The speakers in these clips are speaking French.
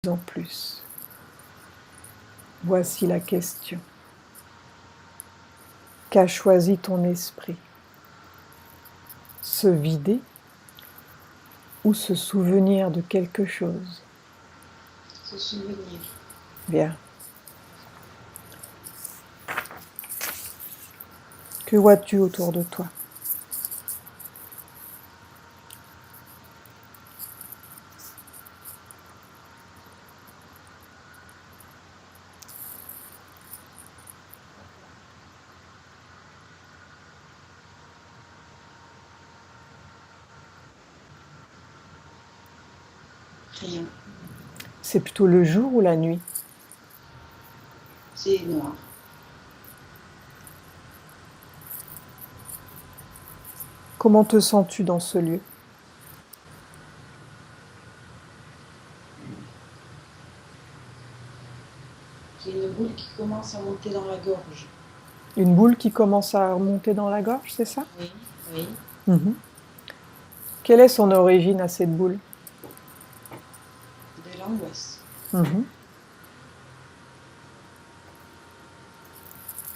En plus. Voici la question. Qu'a choisi ton esprit? Se vider ou se souvenir de quelque chose? Se souvenir. Bien. Que vois-tu autour de toi? Rien. C'est plutôt le jour ou la nuit? C'est noir. Comment te sens-tu dans ce lieu? J'ai une boule qui commence à monter dans la gorge. Une boule qui commence à remonter dans la gorge, c'est ça? Oui, oui. Mhm. Quelle est son origine à cette boule? De l'angoisse. Mhm.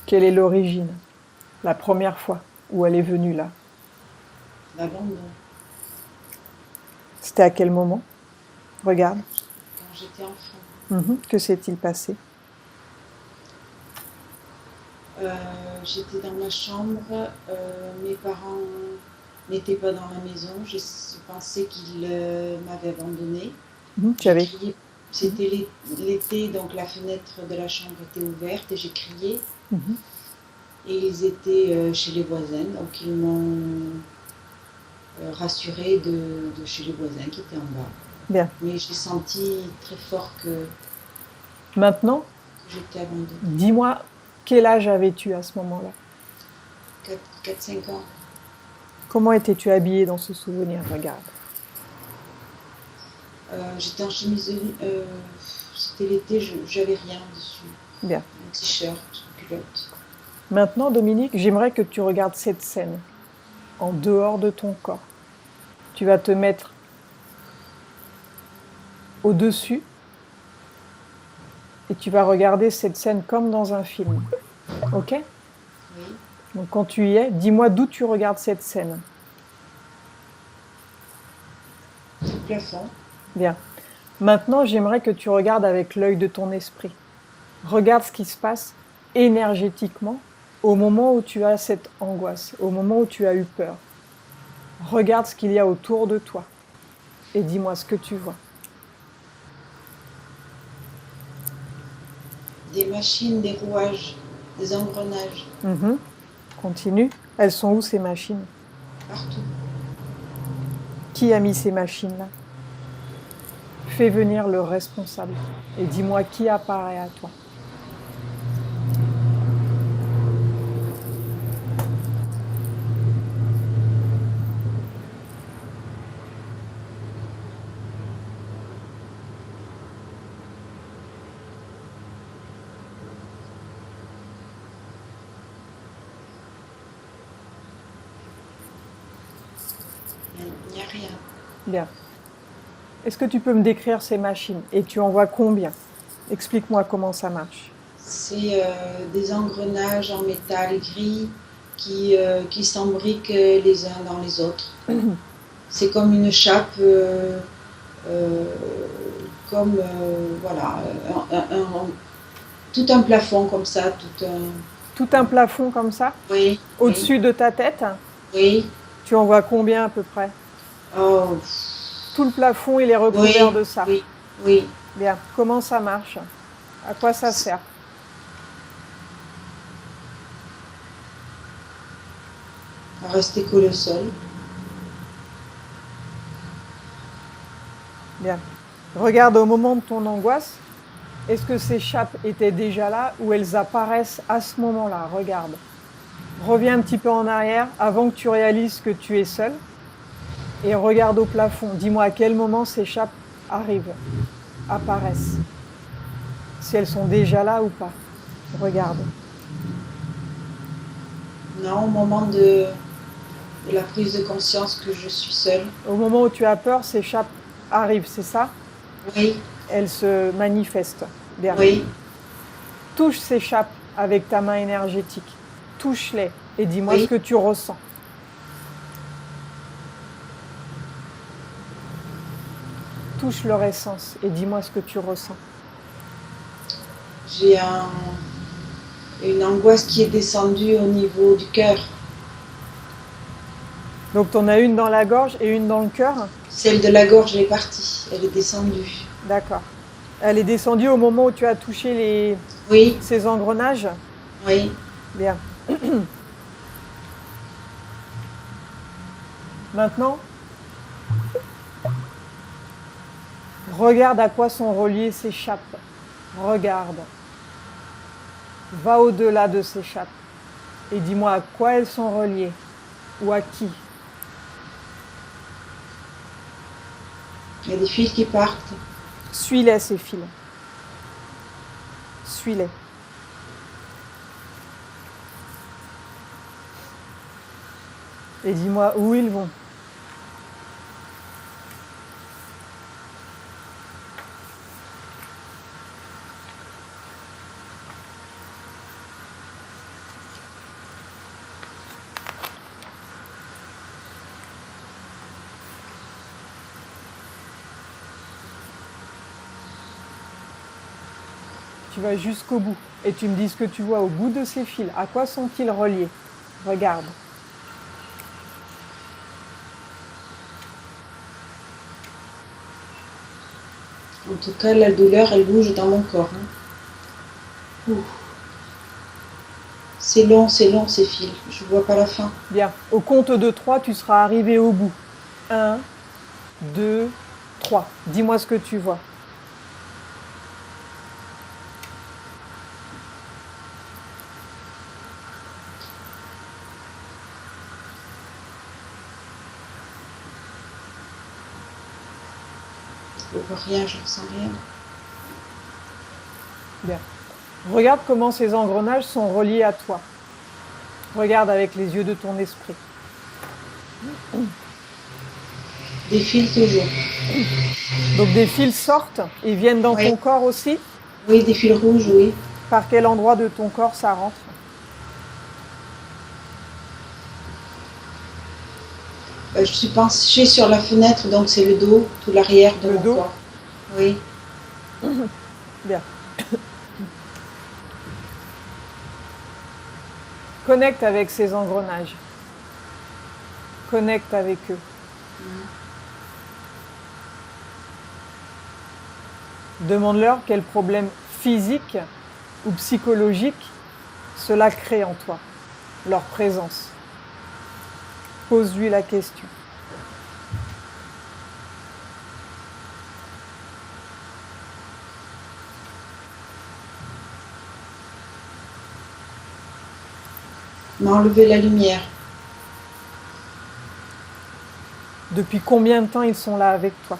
Quelle est l'origine? La première fois où elle est venue là? L'abandon. C'était à quel moment? Regarde. Quand j'étais enfant. Mhm. Que s'est-il passé? J'étais dans ma chambre. Mes parents n'étaient pas dans la maison. Je pensais qu'ils m'avaient abandonnée. Mhm. Tu J'ai avais... crié. C'était l'été, donc la fenêtre de la chambre était ouverte et j'ai crié. Mhm. Et ils étaient chez les voisins, donc ils m'ont rassurée de chez les voisins qui étaient en bas. Bien. Mais j'ai senti très fort que Maintenant, j'étais abandonnée. dis-moi, quel âge avais-tu à ce moment-là? 4-5 ans. Comment étais-tu habillée dans ce souvenir? Regarde. J'étais en chemise de c'était l'été, j'avais rien dessus. Bien. Un t-shirt, une culotte. Maintenant, Dominique, j'aimerais que tu regardes cette scène en dehors de ton corps. Tu vas te mettre au-dessus et tu vas regarder cette scène comme dans un film. Ok? Oui. Donc quand tu y es, dis-moi d'où tu regardes cette scène. Le plafond. Bien. Maintenant, j'aimerais que tu regardes avec l'œil de ton esprit. Regarde ce qui se passe énergétiquement au moment où tu as cette angoisse, au moment où tu as eu peur. Regarde ce qu'il y a autour de toi et dis-moi ce que tu vois. Des machines, des rouages, des engrenages. Mhm. Continue. Elles sont où ces machines? Partout. Qui a mis ces machines-là? Fais venir le responsable et dis-moi qui apparaît à toi. Il n'y a rien. Bien. Est-ce que tu peux me décrire ces machines? Et tu en vois combien? Explique-moi comment ça marche. C'est des engrenages en métal gris qui s'embriquent les uns dans les autres. C'est comme une chape, euh, comme voilà, tout un plafond comme ça, tout un. Tout un plafond comme ça? Oui, oui, Au-dessus de ta tête? oui. Tu en vois combien à peu près? Oh, Tout le plafond, il est recouvert oui, de ça. oui, oui. Bien. Comment ça marche? À quoi ça sert? À rester collé au sol. Bien. Regarde au moment de ton angoisse. Est-ce que ces chapes étaient déjà là ou elles apparaissent à ce moment-là? Regarde. Reviens un petit peu en arrière avant que tu réalises que tu es seul et regarde au plafond. Dis-moi à quel moment ces chapes arrivent, apparaissent. Si elles sont déjà là ou pas. Regarde. Non, au moment de la prise de conscience que je suis seule. Au moment où tu as peur, ces chapes arrivent, c'est ça? Oui, elles se manifestent. Bien. Oui. Touche ces chapes avec ta main énergétique. Touche-les et dis-moi Oui. ce que tu ressens. Touche leur essence et dis-moi ce que tu ressens. J'ai une angoisse qui est descendue au niveau du cœur. Donc tu en as une dans la gorge et une dans le cœur? Celle de la gorge est partie, elle est descendue. D'accord. Elle est descendue au moment où tu as touché Oui, ces engrenages? oui. Bien. Maintenant, regarde à quoi sont reliées ces chapes. Regarde. Va au-delà de ces chapes et dis-moi à quoi elles sont reliées ou à qui. Il y a des fils qui partent. Suis-les, ces fils. Suis-les. Et dis-moi où ils vont. Tu vas jusqu'au bout et tu me dis ce que tu vois au bout de ces fils. À quoi sont-ils reliés? Regarde. En tout cas, la douleur, elle bouge dans mon corps. Ouh. C'est long, ces fils. Je ne vois pas la fin. Bien. Au compte de 3, tu seras arrivé au bout. 1, 2, 3. Dis-moi ce que tu vois. Je ne vois rien, je ne ressens rien. Bien. Regarde comment ces engrenages sont reliés à toi. Regarde avec les yeux de ton esprit. Des fils toujours. Donc des fils sortent et viennent dans ton corps aussi? Oui, des fils rouges, oui. Par quel endroit de ton corps ça rentre? Je suis penchée sur la fenêtre, donc c'est le dos, tout l'arrière de Le mon dos? corps. Oui. Bien. Connecte avec ces engrenages. Connecte avec eux. Demande-leur quel problème physique ou psychologique cela crée en toi, leur présence. Pose-lui la question. M'a enlevé la lumière. Depuis combien de temps ils sont là avec toi?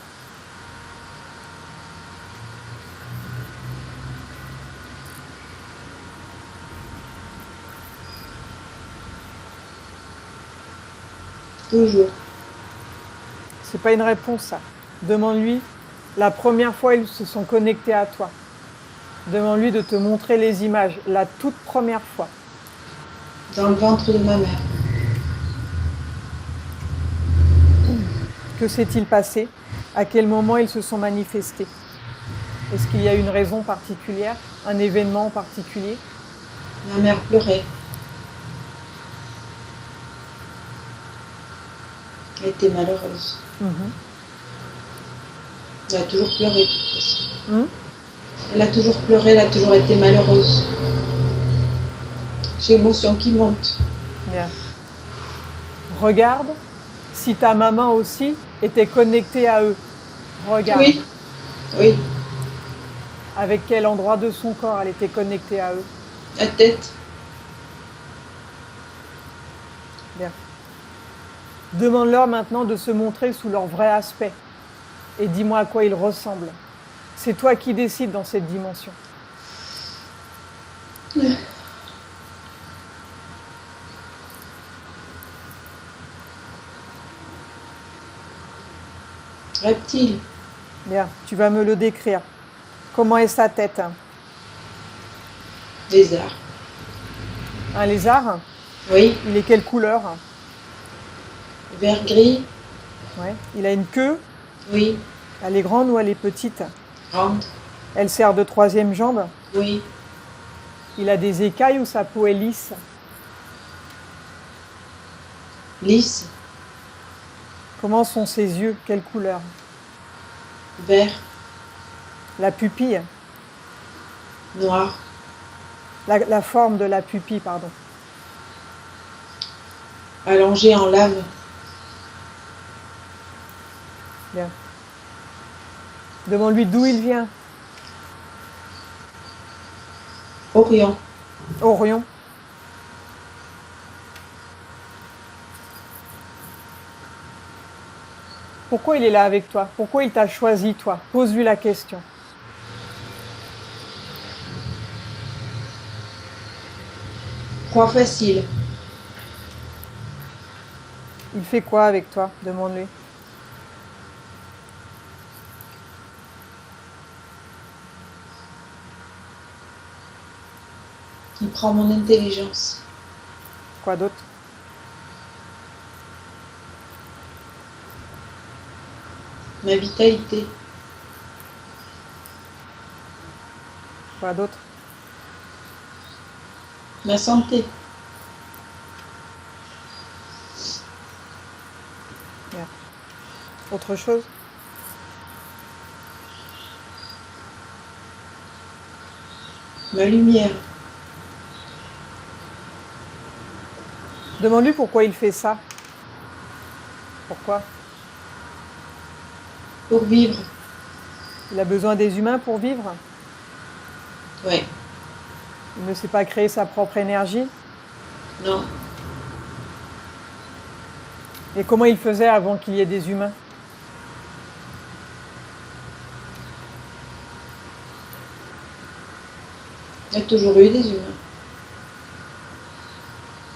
Toujours. C'est pas une réponse, ça. Demande-lui la première fois ils se sont connectés à toi. Demande-lui de te montrer les images, la toute première fois. Dans le ventre de ma mère. Que s'est-il passé? À quel moment ils se sont manifestés? Est-ce qu'il y a une raison particulière, un événement en particulier? Ma mère pleurait. Elle était malheureuse. Elle a toujours pleuré, de toute façon. Elle a toujours pleuré, elle a toujours été malheureuse. J'ai l'émotion qui monte. Bien. Regarde si ta maman aussi était connectée à eux. Regarde. Oui. Oui. Avec quel endroit de son corps elle était connectée à eux? La tête. Bien. Demande-leur maintenant de se montrer sous leur vrai aspect. Et dis-moi à quoi ils ressemblent. C'est toi qui décides dans cette dimension. Reptile. Bien, tu vas me le décrire. Comment est sa tête? Lézard. Un lézard? Oui. Il est quelle couleur? Vert gris. Ouais. Il a une queue? Oui. Elle est grande ou elle est petite? Grande. Elle sert de troisième jambe? Oui. Il a des écailles ou sa peau est lisse? Lisse. Comment sont ses yeux? Quelle couleur? Vert. La pupille? Noir. La forme de la pupille, pardon. Allongé en lave. Bien. Demande-lui d'où il vient. Orion. Orion. Pourquoi il est là avec toi? Pourquoi il t'a choisi, toi? Pose-lui la question. Proie facile. Il fait quoi avec toi? Demande-lui. Il prend mon intelligence. Quoi d'autre? Ma vitalité. Quoi d'autre? Ma santé. Bien. Autre chose? Ma lumière. Demande-lui pourquoi il fait ça. Pourquoi? Pour vivre. Il a besoin des humains pour vivre? Ouais. Il ne sait pas créer sa propre énergie? Non. Et comment il faisait avant qu'il y ait des humains? Il y a toujours eu des humains.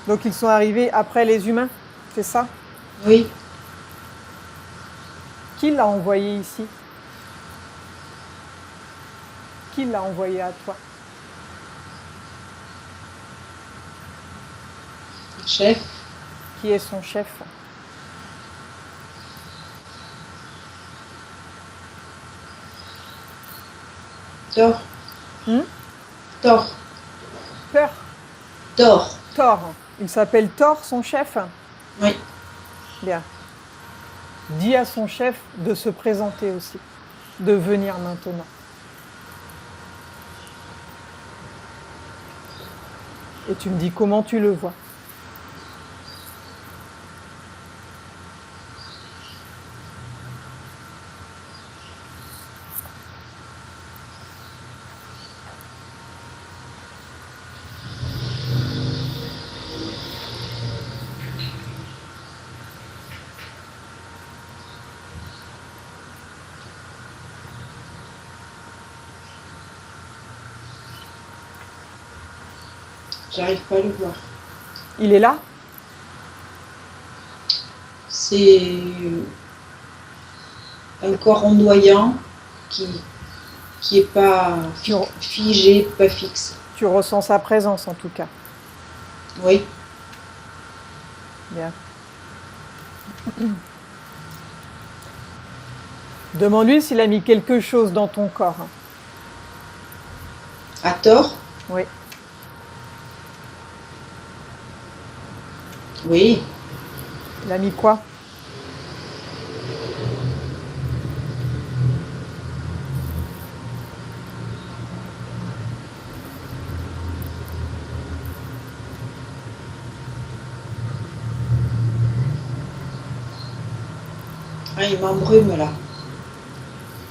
Donc ils sont arrivés après les humains? C'est ça? Oui. Qui l'a envoyé ici? Qui l'a envoyé à toi? Chef. Qui est son chef? Thor. Thor. Peur? Thor. Thor. Il s'appelle Thor, son chef? Oui. Bien. Dis à son chef de se présenter aussi, de venir maintenant. Et tu me dis comment tu le vois. J'arrive pas à le voir. Il est là? C'est un corps ondoyant qui est pas figé, pas fixe. Tu ressens sa présence en tout cas. Oui. Bien. Demande-lui s'il a mis quelque chose dans ton corps. À tort? Oui. Oui. Il a mis quoi? Ah, il m'embrume là.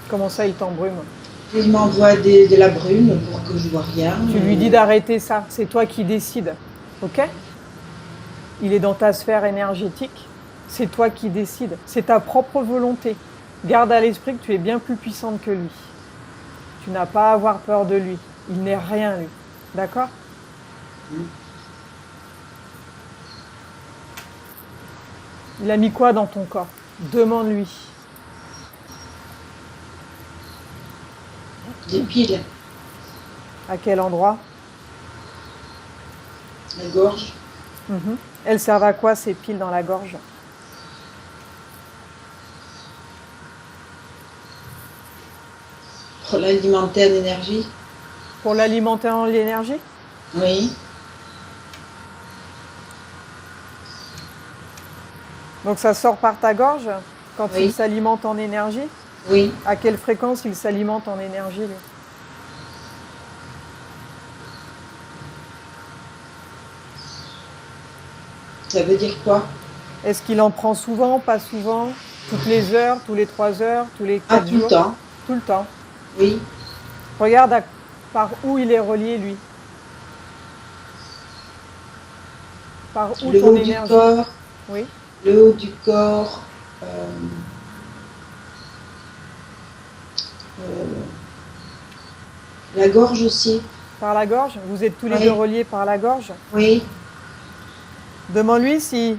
Comment ça, il t'embrume? Il m'envoie de la brume pour que je vois rien. Tu lui dis d'arrêter ça. C'est toi qui décides. Ok? Il est dans ta sphère énergétique. C'est toi qui décides. C'est ta propre volonté. Garde à l'esprit que tu es bien plus puissante que lui. Tu n'as pas à avoir peur de lui. Il n'est rien, lui. D'accord? Il a mis quoi dans ton corps? Demande-lui. Des piles, À quel endroit? la gorge, Mhm. Elles servent à quoi ces piles dans la gorge? pour l'alimenter en énergie. Pour l'alimenter en l'énergie? Oui, Donc ça sort par ta gorge quand Oui. il s'alimente en énergie? oui. À quelle fréquence il s'alimente en énergie, lui? Ça veut dire quoi? Est-ce qu'il en prend souvent, pas souvent? Toutes les heures, tous les 3 heures, tous les Ah, 4 tout le jours? temps. Tout le temps. Oui. Regarde par où il est relié, lui. Par où Le ton haut du énergie? corps, Oui. le haut du corps, euh, la gorge aussi. Par la gorge? Vous êtes tous les Oui. deux reliés par la gorge? Oui, Demande-lui si,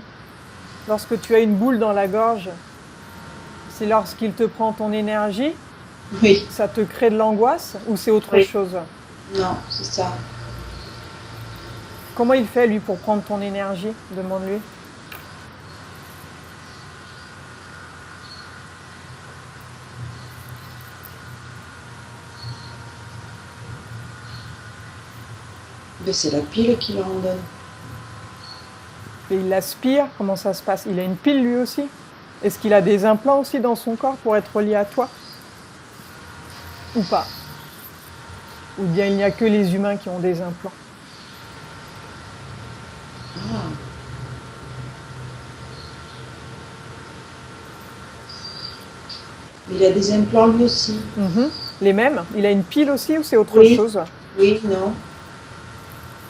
lorsque tu as une boule dans la gorge, si lorsqu'il te prend ton énergie, oui. ça te crée de l'angoisse ou c'est autre Oui. chose? Non, c'est ça. Comment il fait, lui, pour prendre ton énergie? Demande-lui. Mais c'est la pile qui leur en donne. Et il aspire, comment ça se passe? Il a une pile, lui aussi? Est-ce qu'il a des implants aussi dans son corps pour être relié à toi? Ou pas? Ou bien il n'y a que les humains qui ont des implants? Ah. Il a des implants lui aussi. Mhm. Les mêmes? Il a une pile aussi ou c'est autre Oui. chose? Oui, non.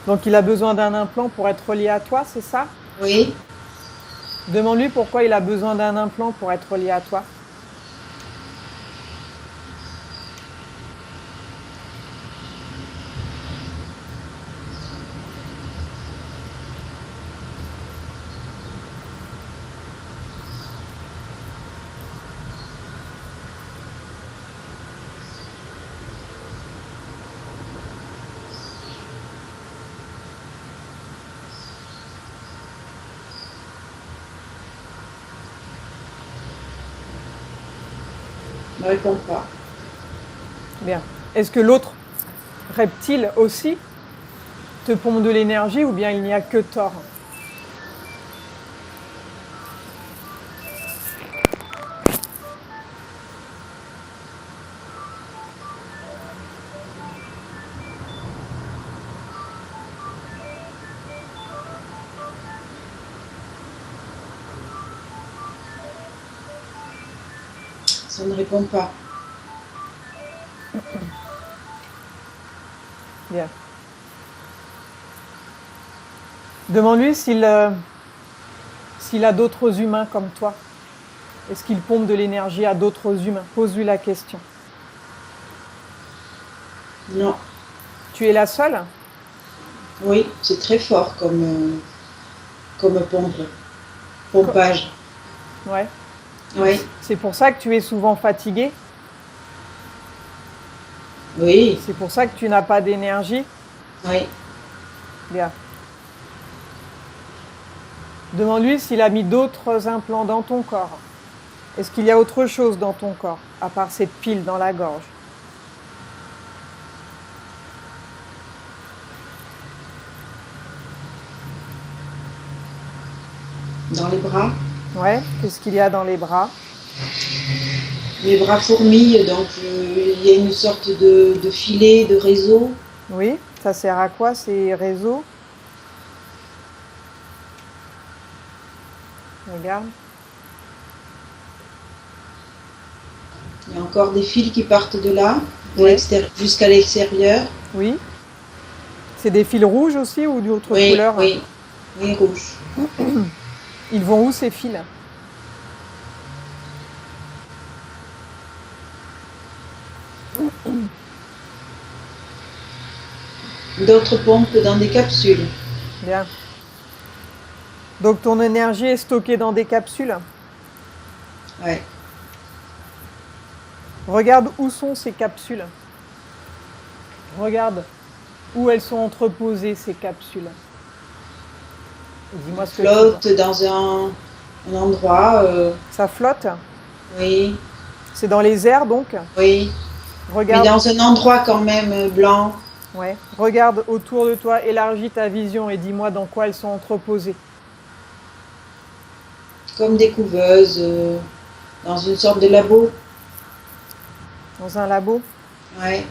Donc il a besoin d'un implant pour être relié à toi, c'est ça? Oui. Demande-lui pourquoi il a besoin d'un implant pour être relié à toi. Ne répond pas. Bien. Est-ce que l'autre reptile aussi te pompe de l'énergie ou bien il n'y a que tort? Ça ne répond pas. Bien. Demande-lui s'il a d'autres humains comme toi. Est-ce qu'il pompe de l'énergie à d'autres humains? Pose-lui la question. Non. Tu es la seule? Oui, c'est très fort comme pompage. Ouais. Oui, C'est pour ça que tu es souvent fatiguée? oui, C'est pour ça que tu n'as pas d'énergie? oui. Bien. Demande-lui s'il a mis d'autres implants dans ton corps. Est-ce qu'il y a autre chose dans ton corps, à part cette pile dans la gorge? Dans les bras. Ouais. Qu'est-ce qu'il y a dans les bras? Les bras fourmillent, donc il y a une sorte de filet, de réseau. Oui. Ça sert à quoi ces réseaux? Regarde. Il y a encore des fils qui partent de là, Ouais. jusqu'à l'extérieur. Oui. C'est des fils rouges aussi ou d'autres Oui, couleurs? oui, oui, rouge. Ils vont où ces fils? D'autres pompent dans des capsules. Bien. Donc ton énergie est stockée dans des capsules? Ouais. Regarde où sont ces capsules. Regarde où elles sont entreposées, ces capsules. Dis-moi ce que tu vois. Flotte dans un endroit. Ça flotte? Oui, C'est dans les airs, donc? oui. Mais Regarde, dans un endroit quand même blanc. ouais. Regarde autour de toi, élargis ta vision et dis-moi dans quoi elles sont entreposées. Comme des couveuses, dans une sorte de labo. Dans un labo? Ouais.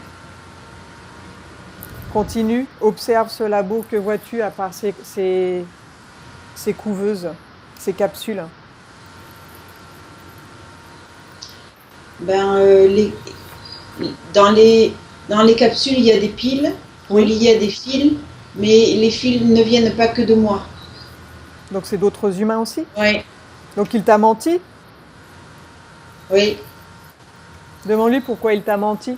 Continue, observe ce labo. Que vois-tu à part ces couveuses, ces capsules? Ben, dans les capsules, il y a des piles Oui. reliées à des fils, mais les fils ne viennent pas que de moi. Donc c'est d'autres humains aussi? Oui, Donc il t'a menti? oui. Demande-lui pourquoi il t'a menti.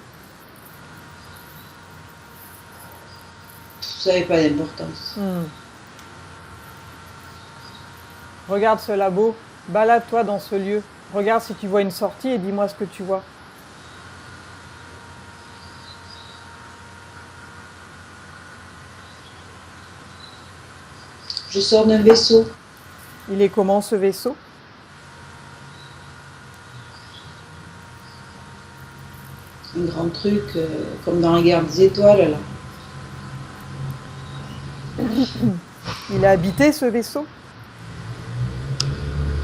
Ça n'avait pas d'importance. Regarde ce labo, balade-toi dans ce lieu. Regarde si tu vois une sortie et dis-moi ce que tu vois. Je sors d'un vaisseau. Il est comment ce vaisseau? Un grand truc, comme dans la guerre des étoiles, là. Il a habité ce vaisseau?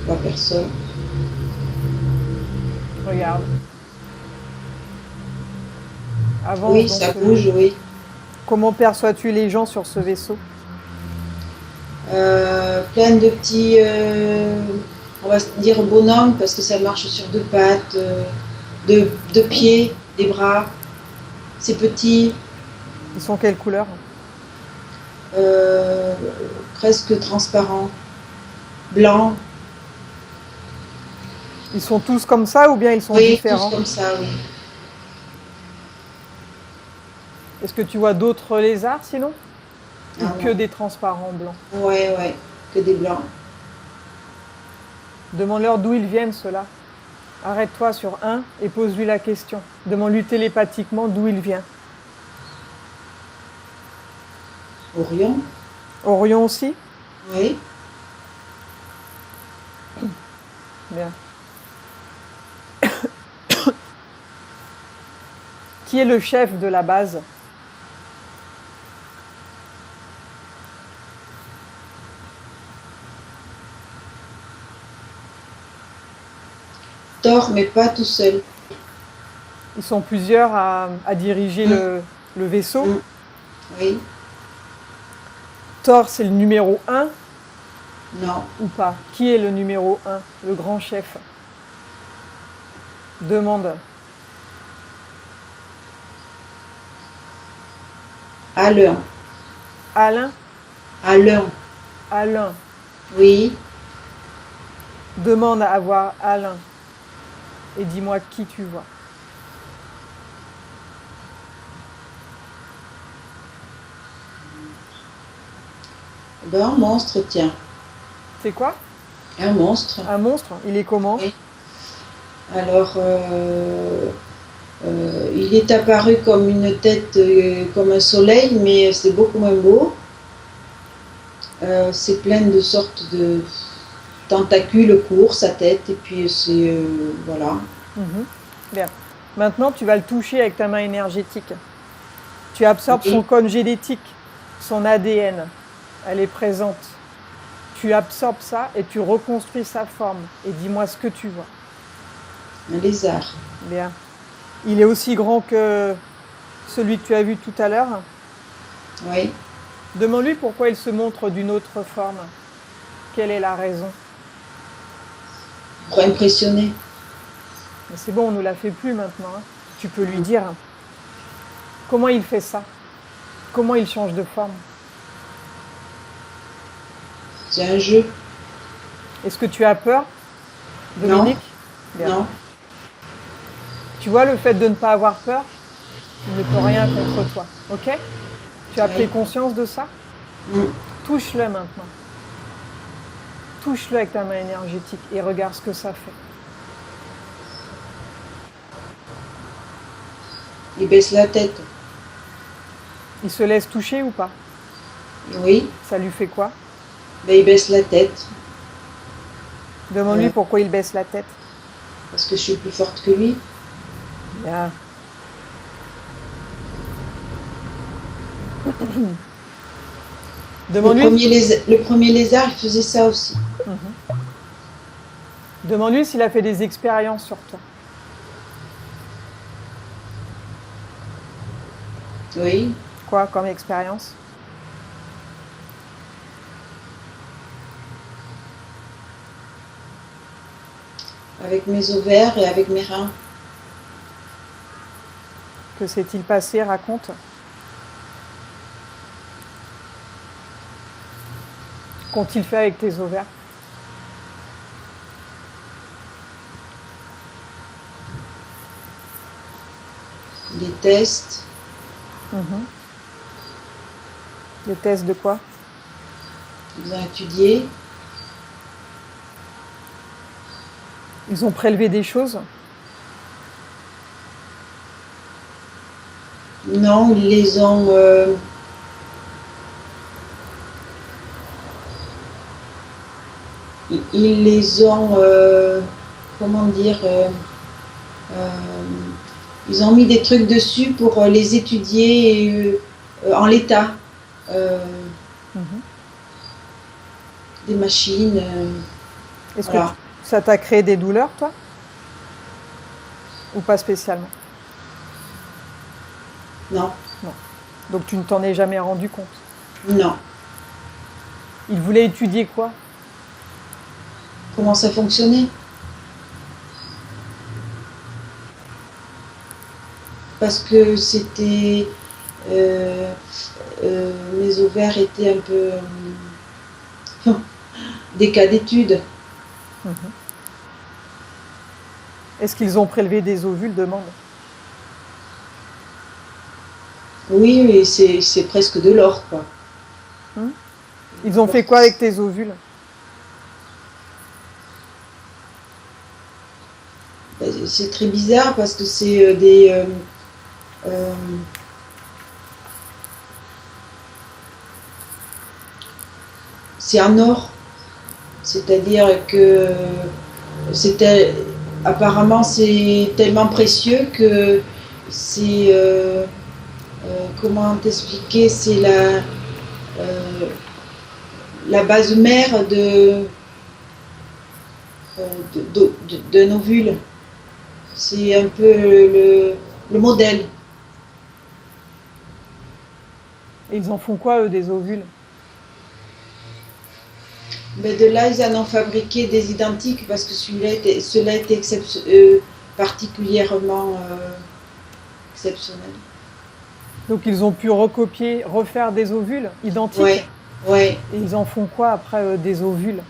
Pas personne. Regarde. Avance Oui, dans ça ce bouge, lieu. oui. Comment perçois-tu les gens sur ce vaisseau? Plein de petits, on va dire bonhommes, parce que ça marche sur deux pattes, deux pieds, des bras. C'est petit, Ils sont quelle couleur? presque transparent, blanc. Ils sont tous comme ça ou bien ils sont Oui, différents? tous comme ça, oui. Est-ce que tu vois d'autres lézards sinon? Ou Ah, que non. des transparents blancs? Ouais, que des blancs. Demande-leur d'où ils viennent ceux-là. Arrête-toi sur un et pose-lui la question. Demande-lui télépathiquement d'où il vient. Orion, Orion aussi? oui. Bien. Qui est le chef de la base? Thor, mais pas tout seul. Ils sont plusieurs à diriger le vaisseau. Mm. Oui, Thor, c'est le numéro 1 non. ou pas? Qui est le numéro 1, le grand chef? Demande. Alain, Alain? Alain, Alain. oui. Demande à voir Alain. Et dis-moi qui tu vois. Ben, un monstre, tiens. C'est quoi? Un monstre. Un monstre? Il est comment? Oui. Alors, il est apparu comme une tête, comme un soleil, mais c'est beaucoup moins beau. C'est plein de sortes de tentacules courts, sa tête, et puis c'est, voilà. Bien. Maintenant, tu vas le toucher avec ta main énergétique. Tu absorbes Oui. son code génétique, son ADN. Elle est présente. Tu absorbes ça et tu reconstruis sa forme. Et dis-moi ce que tu vois. Un lézard. Bien. Il est aussi grand que celui que tu as vu tout à l'heure. Oui. Demande-lui pourquoi il se montre d'une autre forme. Quelle est la raison? Pour impressionner. Mais c'est bon, on ne nous la fait plus maintenant. Hein. Tu peux lui dire. Comment il fait ça? Comment il change de forme? C'est un jeu. Est-ce que tu as peur, Dominique? Bien. Non. Tu vois, le fait de ne pas avoir peur, il ne peut rien contre toi. Ok? Tu as Oui. pris conscience de ça? Mm. Touche-le maintenant. Touche-le avec ta main énergétique et regarde ce que ça fait. Il baisse la tête. Il se laisse toucher ou pas? Oui, Ça lui fait quoi? ben, il baisse la tête Demande-lui pourquoi il baisse la tête. parce que je suis plus forte que lui. Bien. Demande-lui Le premier lézard, il faisait ça aussi. demande-lui s'il a fait des expériences sur toi. Oui, Quoi comme expérience? avec mes ovaires et avec mes reins. Que s'est-il passé? Raconte. Qu'ont-ils fait avec tes ovaires? Des tests, Des tests de quoi? ils ont étudié. Ils ont prélevé des choses? Non, ils les ont. Ils les ont. Comment dire euh, ils ont mis des trucs dessus pour les étudier en l'état. Euh, des machines. Est-ce Voilà. que ça t'a créé des douleurs, toi? Ou pas spécialement? Non, Donc tu ne t'en es jamais rendu compte. non. Ils voulaient étudier quoi? Comment ça fonctionnait? Parce que c'était. Mes ovaires étaient un peu. Des cas d'études. Est-ce qu'ils ont prélevé des ovules? Demande. Oui, mais c'est presque de l'or, quoi. Ils ont fait quoi avec tes ovules? C'est très bizarre parce que c'est des. C'est en or. C'est-à-dire que c'était. Apparemment, c'est tellement précieux que c'est. Comment t'expliquer? C'est la base mère d'un ovule. C'est un peu le modèle. Et ils en font quoi, eux, des ovules? Mais de là, ils en ont fabriqué des identiques parce que cela était particulièrement exceptionnel. Donc ils ont pu recopier, refaire des ovules identiques? Ouais, ouais. Et ils en font quoi après des ovules?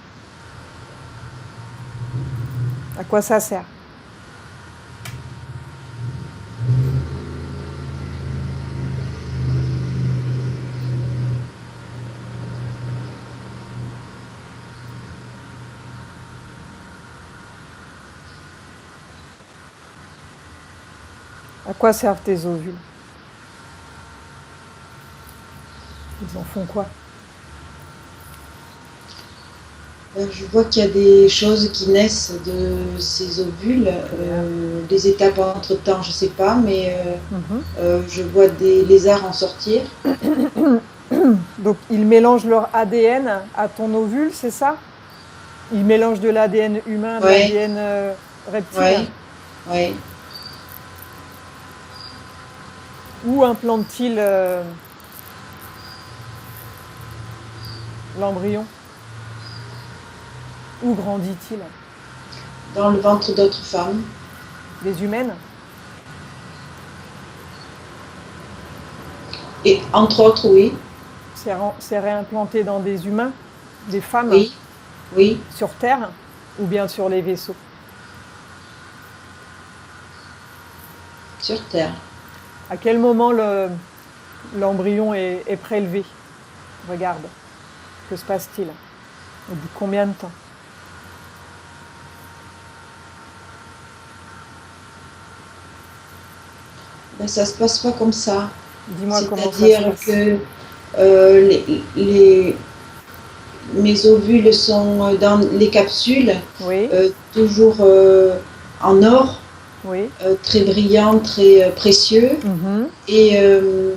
À quoi ça sert? À quoi servent tes ovules? Ils en font quoi? Je vois qu'il y a des choses qui naissent de ces ovules, des étapes entre-temps, je ne sais pas, mais je vois des lézards en sortir. Donc ils mélangent leur ADN à ton ovule, c'est ça? Ils mélangent de l'ADN humain, de Ouais. l'ADN reptilien. Ouais, ouais. Où implantent-ils l'embryon? Où grandit-il? Dans le ventre d'autres femmes. Des humaines? Et entre autres, oui. C'est réimplanté dans des humains, des femmes, Oui, oui, sur Terre ou bien sur les vaisseaux? sur Terre. À quel moment l'embryon est prélevé? Regarde. Que se passe-t-il? Au bout de combien de temps? Ben, ça se passe pas comme ça. Dis-moi comment ça se C'est-à-dire passe. que mes ovules sont dans les capsules, Oui, toujours en or, oui. très brillant, très précieux. Mhm. Et, euh,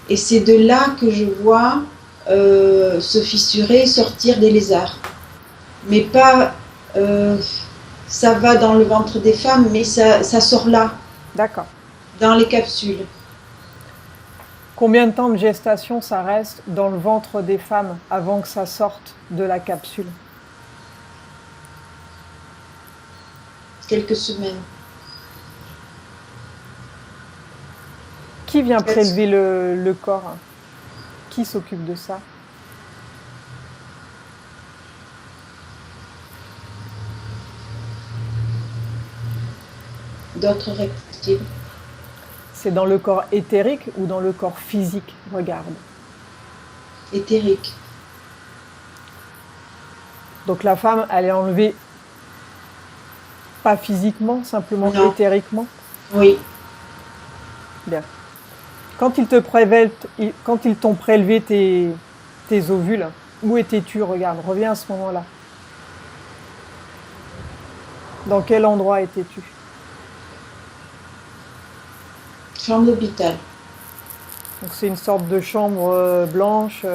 et c'est de là que je vois se fissurer, sortir des lézards. Mais pas, euh, ça va dans le ventre des femmes, mais ça sort là, D'accord. dans les capsules. Combien de temps de gestation ça reste dans le ventre des femmes avant que ça sorte de la capsule? Quelques semaines. Qui vient Quatre- prélever le corps? Qui s'occupe de ça? D'autres reptiles. C'est dans le corps éthérique ou dans le corps physique? Regarde. Éthériques. Donc la femme, elle est enlevée pas physiquement, simplement Non. éthériquement? Oui. Bien. Quand quand ils t'ont prélevé tes ovules, où étais-tu? Regarde, reviens à ce moment-là. Dans quel endroit étais-tu? Chambre d'hôpital. Donc c'est une sorte de chambre blanche,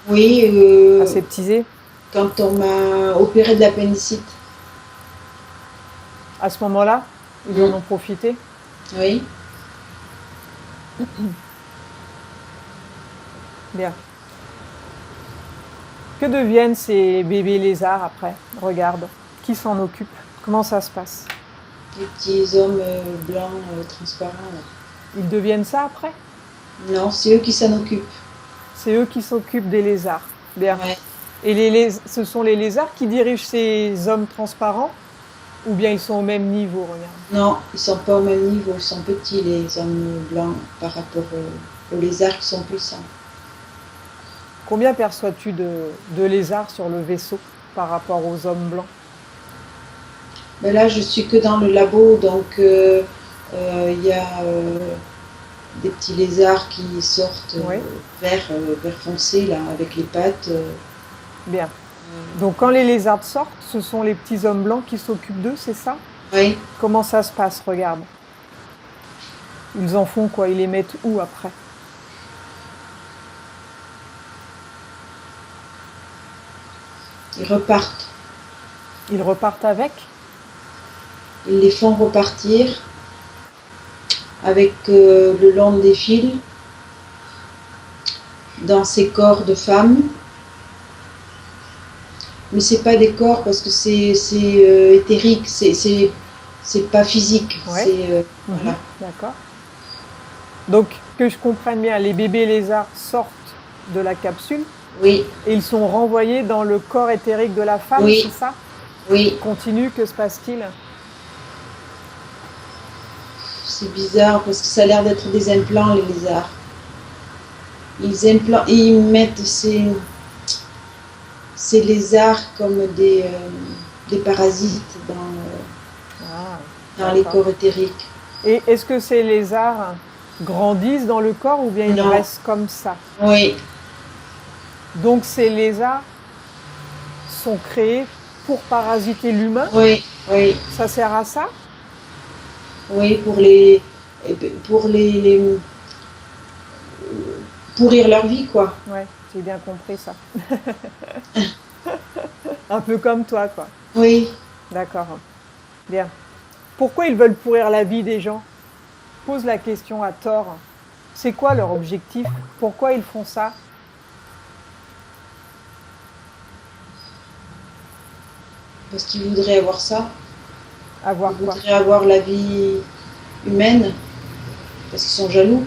Oui, aseptisée. quand on m'a opéré de l'appendicite. À ce moment-là, ils en ont profité. Oui. Bien. Que deviennent ces bébés lézards après? Regarde. Qui s'en occupe? Comment ça se passe? Les petits hommes blancs transparents. Là. Ils deviennent ça après? Non, c'est eux qui s'en occupent. C'est eux qui s'occupent des lézards. Bien. Ouais. Et ce sont les lézards qui dirigent ces hommes transparents? Ou bien ils sont au même niveau? Regarde. Non, ils sont pas au même niveau. Ils sont petits, les hommes blancs, par rapport aux lézards qui sont puissants. Combien perçois-tu de lézards sur le vaisseau par rapport aux hommes blancs? Mais là, je suis que dans le labo, donc il y a des petits lézards qui sortent Oui. vert foncé, là, avec les pattes. Bien. Donc quand les lézards sortent, ce sont les petits hommes blancs qui s'occupent d'eux, c'est ça? Oui. Comment ça se passe? Regarde. Ils en font quoi? Ils les mettent où après? Ils repartent. Ils repartent avec? Ils les font repartir avec le long des fils dans ces corps de femmes. Mais c'est pas des corps parce que c'est éthérique, c'est pas physique. Ouais. C'est voilà. D'accord. Donc, que je comprenne bien, les bébés lézards sortent de la capsule Oui, et ils sont renvoyés dans le corps éthérique de la femme, Oui. c'est ça? oui, Continue, que se passe-t-il? c'est bizarre parce que ça a l'air d'être des implants les lézards. Ils mettent ces lézards comme des parasites dans les d'accord. corps éthériques. Et est-ce que ces lézards grandissent dans le corps ou bien ils Non. restent comme ça? Oui, Donc ces lézards sont créés pour parasiter l'humain? oui, oui, Ça sert à ça? oui, pour pourrir leur vie, quoi. Ouais, j'ai bien compris ça. Un peu comme toi, quoi. Oui, D'accord. Bien. Pourquoi ils veulent pourrir la vie des gens? Pose la question à tort. C'est quoi leur objectif? Pourquoi ils font ça? parce qu'ils voudraient avoir ça. Avoir Ils quoi? voudraient avoir la vie humaine, parce qu'ils sont jaloux.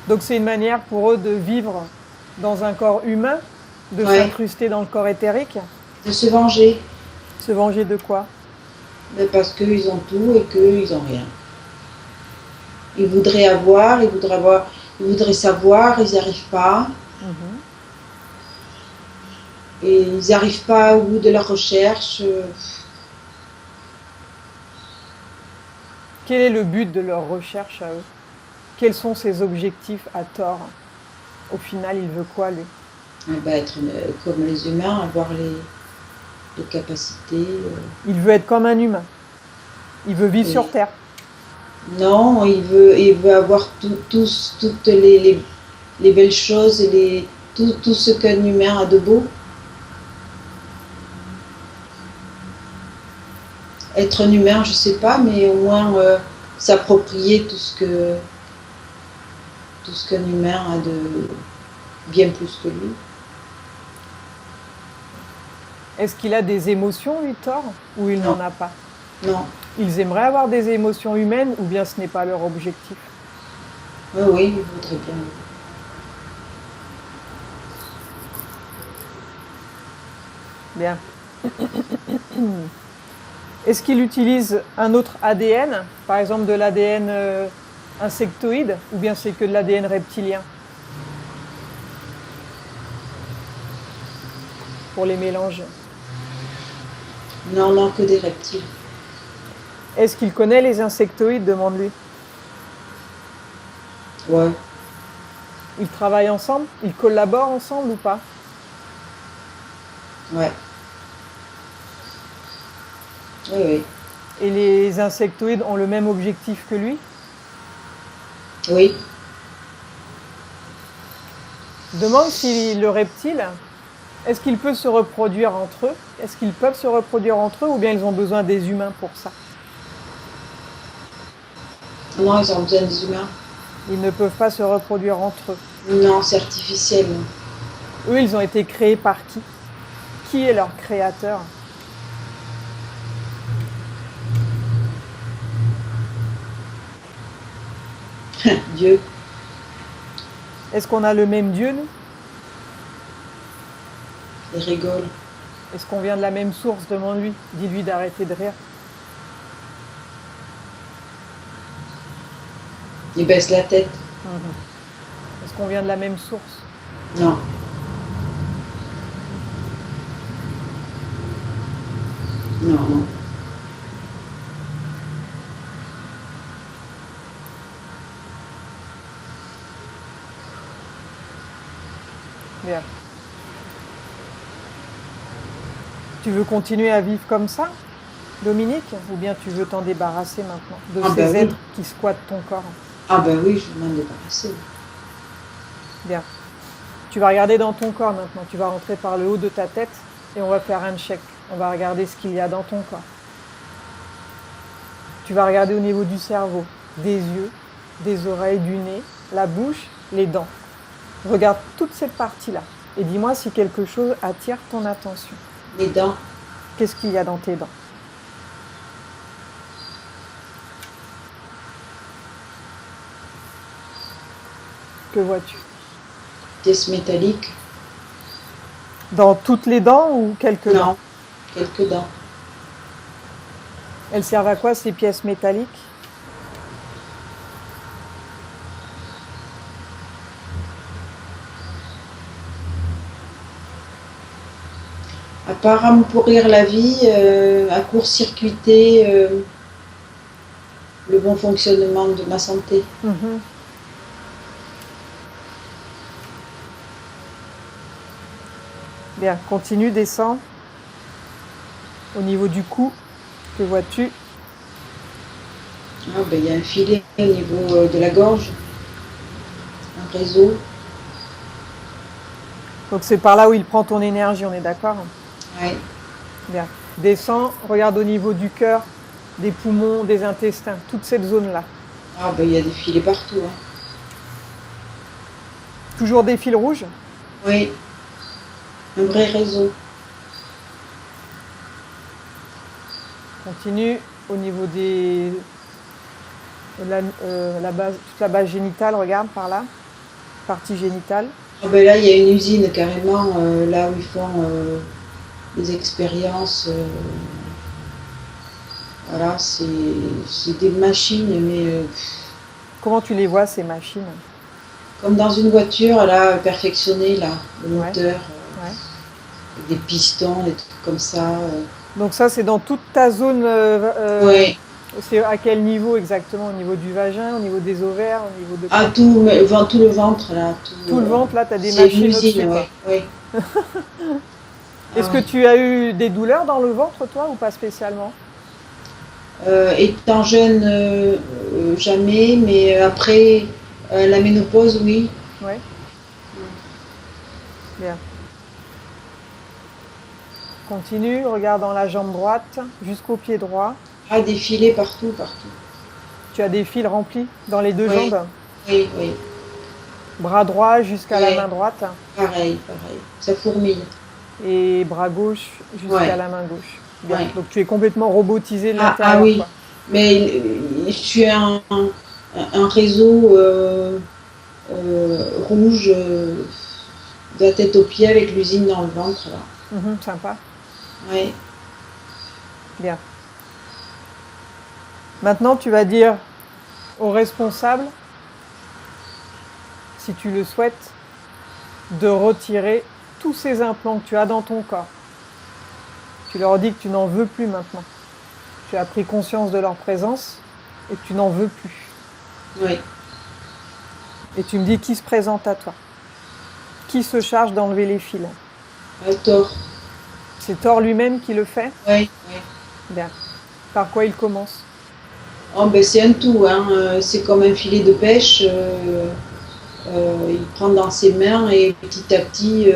Donc c'est une manière pour eux de vivre dans un corps humain, de Ouais. s'incruster dans le corps éthérique. De se venger. Se venger de quoi? Mais parce qu'ils ont tout et qu'ils n'ont rien. Ils voudraient avoir, ils voudraient savoir, ils n'y arrivent pas. Mhm. Et ils n'arrivent pas au bout de leur recherche. Quel est le but de leur recherche à eux? Quels sont ses objectifs à Thor? Au final, il veut quoi, lui? Être comme les humains, avoir les capacités. Il veut être comme un humain. Il veut vivre Et- sur Terre. Non, il veut avoir toutes les belles choses et tout ce qu'un humain a de beau. Être un humain, je sais pas, mais au moins s'approprier tout ce qu'un humain a de bien plus que lui. Est-ce qu'il a des émotions, lui, Thor? Ou il Non. n'en a pas? Non, Ils aimeraient avoir des émotions humaines ou bien ce n'est pas leur objectif? oui, il voudrait bien. Bien. Est-ce qu'il utilise un autre ADN, par exemple de l'ADN insectoïde, ou bien c'est que de l'ADN reptilien pour les mélanges? Non, non, que des reptiles. Est-ce qu'il connaît les insectoïdes? Demande-lui. Ouais. Ils travaillent ensemble? Ils collaborent ensemble ou pas? Ouais. Oui, oui. Et les insectoïdes ont le même objectif que lui? Oui. Demande si le reptile, est-ce qu'il peut se reproduire entre eux? Est-ce qu'ils peuvent se reproduire entre eux ou bien ils ont besoin des humains pour ça? Non, ils ont besoin des humains. Ils ne peuvent pas se reproduire entre eux. Non, c'est artificiel. Eux, ils ont été créés par qui? Qui est leur créateur? Dieu. Est-ce qu'on a le même Dieu, nous? Il rigole. Est-ce qu'on vient de la même source? Demande-lui. Dis-lui d'arrêter de rire. Il baisse la tête. Est-ce qu'on vient de la même source? Non. Non, non. Bien. Tu veux continuer à vivre comme ça, Dominique? Ou bien tu veux t'en débarrasser maintenant de Ah ces ben oui. êtres qui squattent ton corps? Ah ben oui, je vais m'en débarrasser. Bien. Tu vas regarder dans ton corps maintenant. Tu vas rentrer par le haut de ta tête et on va faire un check. On va regarder ce qu'il y a dans ton corps. Tu vas regarder au niveau du cerveau, des yeux, des oreilles, du nez, la bouche, les dents. Regarde toute cette partie-là et dis-moi si quelque chose attire ton attention. Les dents. Qu'est-ce qu'il y a dans tes dents? Que vois-tu? Pièces métalliques. Dans toutes les dents ou quelques dents? Non. Quelques dents. Elles servent à quoi ces pièces métalliques? À part à me pourrir la vie, à court-circuiter le bon fonctionnement de ma santé. Bien, continue, descends. Au niveau du cou, que vois-tu? Ah ben il y a un filet au niveau de la gorge. Un réseau. Donc c'est par là où il prend ton énergie, on est d'accord? Ouais. Bien. Descends, regarde au niveau du cœur, des poumons, des intestins, toute cette zone-là. Ah ben il y a des filets partout. Hein. Toujours des fils rouges? Oui. Un vrai réseau. Continue au niveau des... la base, toute la base génitale, regarde par là. Partie génitale. Ah ben là il y a une usine carrément, là où ils font des expériences. Voilà, c'est des machines, mais Comment tu les vois, ces machines? comme dans une voiture, là, perfectionnée, là, le moteur, Ouais. avec des pistons, des trucs comme ça. Donc ça, c'est dans toute ta zone Oui. C'est à quel niveau exactement? Au niveau du vagin, au niveau des ovaires, au niveau de Ah, quoi? tout le ventre, là. Tout le ventre, là, tu as des C'est machines l'usine, au-dessus, oui. quoi. Oui. Ah, Est-ce que oui. tu as eu des douleurs dans le ventre, toi, ou pas spécialement? Étant jeune, jamais, mais après la ménopause, oui. Oui, bien. Continue, regarde dans la jambe droite jusqu'au pied droit. Ah, des filets partout, partout. Tu as des fils remplis dans les deux Oui, jambes. oui, oui. Bras droit jusqu'à la Oui, main droite pareil, pareil. Ça fourmille. et bras gauche jusqu'à Ouais, la main gauche. Bien. ouais. Donc tu es complètement robotisé de Ah l'intérieur, oui, quoi. mais je suis un réseau rouge de la tête aux pieds avec l'usine dans le ventre, là. Sympa. Ouais. Bien. Maintenant, tu vas dire au responsable, si tu le souhaites, de retirer tous ces implants que tu as dans ton corps. Tu leur dis que tu n'en veux plus maintenant. Tu as pris conscience de leur présence et que tu n'en veux plus. Oui. Et tu me dis qui se présente à toi. Qui se charge d'enlever les fils? Tort. C'est Thor lui-même qui le fait? Oui, oui. Bien. Par quoi il commence? Oh, ben c'est un tout, hein. C'est comme un filet de pêche. Il prend dans ses mains et petit à petit,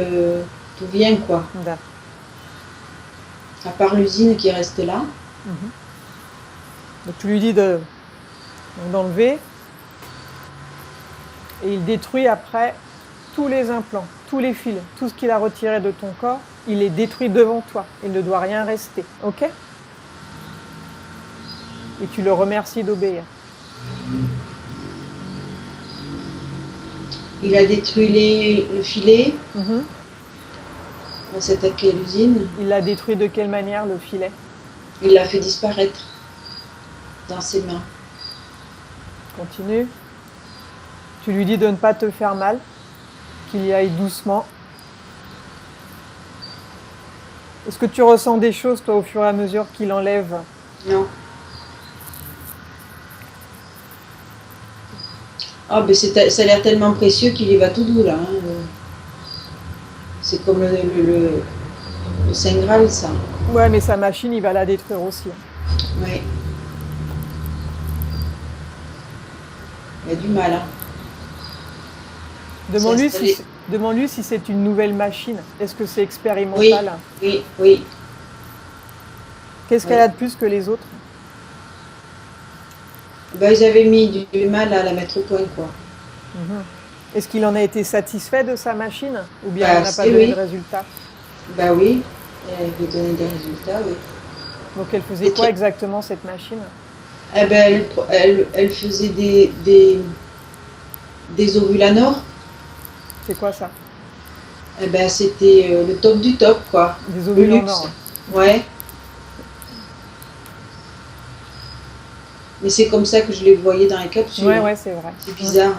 tout vient, quoi. Bien. À part l'usine qui est restée là. Donc tu lui dis d'enlever et il détruit après tous les implants, tous les fils, tout ce qu'il a retiré de ton corps, il est détruit devant toi. Il ne doit rien rester, ok? Et tu le remercies d'obéir. Il a détruit le filet. Mhm. On s'est attaqué à l'usine. Il l'a détruit de quelle manière, le filet? Il l'a fait disparaître dans ses mains. Continue. Tu lui dis de ne pas te faire mal, qu'il y aille doucement. Est-ce que tu ressens des choses, toi, au fur et à mesure qu'il enlève? Non. Ah, ben ça a l'air tellement précieux qu'il y va tout doux, là, hein. C'est comme le Saint Graal, ça. Ouais, mais sa machine, il va la détruire aussi. Oui. Il a du mal, hein. Demande-lui si c'est une nouvelle machine. Est-ce que c'est expérimental? Oui, oui. Qu'est-ce qu'elle a de plus que les autres? Ben, ils avaient mis du mal à la mettre au point, quoi. Est-ce qu'il en a été satisfait de sa machine? Ou bien Bah, elle n'a pas donné oui. de résultat? Ben oui, elle avait donné des résultats, oui. Donc elle faisait quoi exactement, cette machine? Eh ben, elle faisait des ovulanors. C'est quoi ça? Eh ben, c'était le top du top, quoi. Des Le ovules en luxe. or. Ouais. Mais c'est comme ça que je les voyais dans les capsules. Ouais, c'est vrai. C'est bizarre.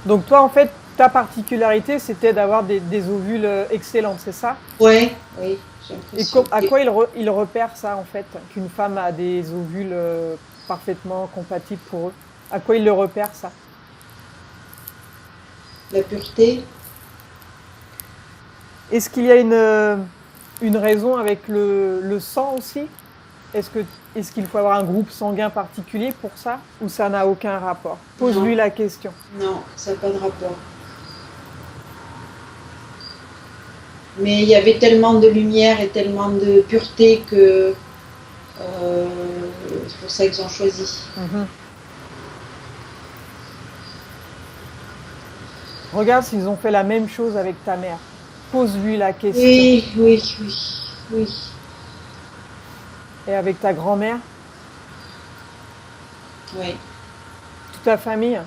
Donc toi, en fait, ta particularité, c'était d'avoir des ovules excellentes, c'est ça? Ouais, oui, j'ai Et l'impression. à quoi il repère ça, en fait, qu'une femme a des ovules parfaitement compatibles pour eux? À quoi il le repère, ça? La pureté. Est-ce qu'il y a une raison avec le sang aussi? Est-ce qu'il faut avoir un groupe sanguin particulier pour ça? Ou ça n'a aucun rapport? Pose-lui la question. Non, ça n'a pas de rapport. Mais il y avait tellement de lumière et tellement de pureté que c'est pour ça qu'ils ont choisi. Regarde s'ils ont fait la même chose avec ta mère. Pose-lui la question. Oui. Et avec ta grand-mère? Oui. Toute ta famille?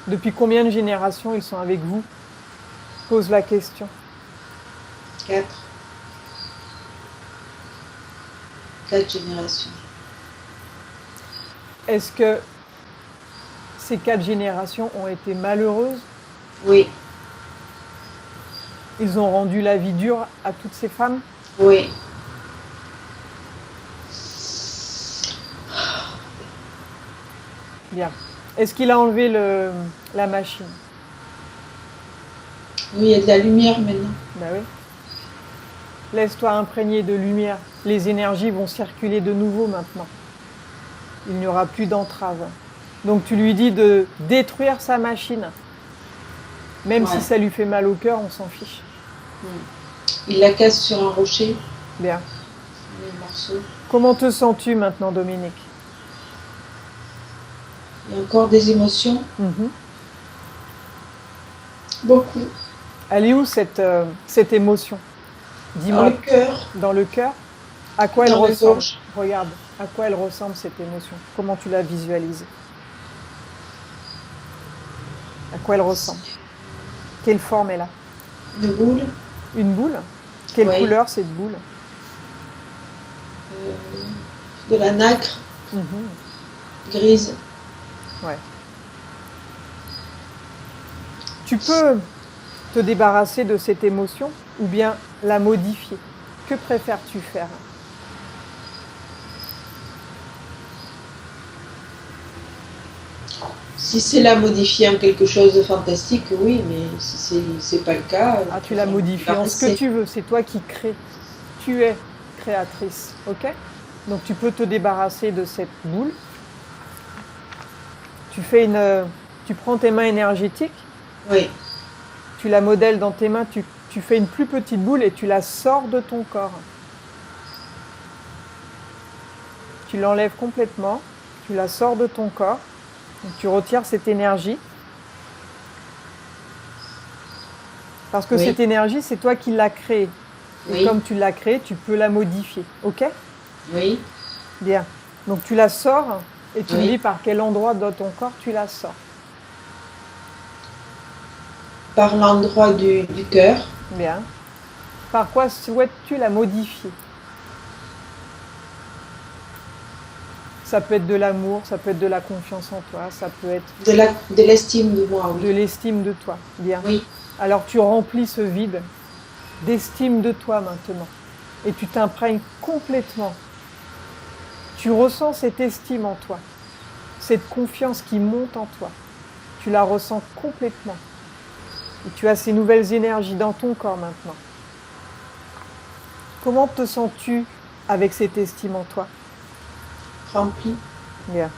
Depuis combien de générations ils sont avec vous? Pose la question. 4 générations. Est-ce que ces 4 générations ont été malheureuses? Oui. Ils ont rendu la vie dure à toutes ces femmes? Oui. Bien. Est-ce qu'il a enlevé la machine? Oui, il y a de la lumière maintenant. Ben oui. Laisse-toi imprégner de lumière. Les énergies vont circuler de nouveau maintenant. Il n'y aura plus d'entrave. Donc tu lui dis de détruire sa machine. Même si ça lui fait mal au cœur, on s'en fiche. Il la casse sur un rocher. Bien. Les morceaux. Comment te sens-tu maintenant, Dominique? Il y a encore des émotions. Beaucoup. Elle est où cette émotion? Dis-moi. Dans le cœur. Dans le cœur? À quoi elle Dans la ressemble? gorge. Regarde, à quoi elle ressemble cette émotion? Comment tu la visualises? À quoi elle ressemble? Quelle forme elle a? Une boule. Une boule? Quelle Oui. couleur cette boule? De la nacre. Grise. Ouais. Tu peux te débarrasser de cette émotion ou bien la modifier. Que préfères-tu faire? Si c'est la modifier en quelque chose de fantastique, oui, mais si c'est pas le cas. Ah, tu la modifies en ce que tu veux, c'est toi qui crées. Tu es créatrice, ok? Donc tu peux te débarrasser de cette boule. Tu prends tes mains énergétiques. Oui. Tu la modèles dans tes mains, tu fais une plus petite boule et tu la sors de ton corps. Tu l'enlèves complètement, tu la sors de ton corps, donc tu retires cette énergie. Parce que cette énergie, c'est toi qui l'as créée. Et comme tu l'as créée, tu peux la modifier, ok? Oui. Bien. Donc tu la sors et tu me dis par quel endroit dans ton corps tu la sors. Par l'endroit du cœur. Bien. Par quoi souhaites-tu la modifier? Ça peut être de l'amour, ça peut être de la confiance en toi, ça peut être... De l'estime de moi, oui. De l'estime de toi, bien. Oui. Alors tu remplis ce vide d'estime de toi maintenant. Et tu t'imprègnes complètement. Tu ressens cette estime en toi, cette confiance qui monte en toi. Tu la ressens complètement. Et tu as ces nouvelles énergies dans ton corps maintenant. Comment te sens-tu avec cette estime en toi? Rempli. Bien.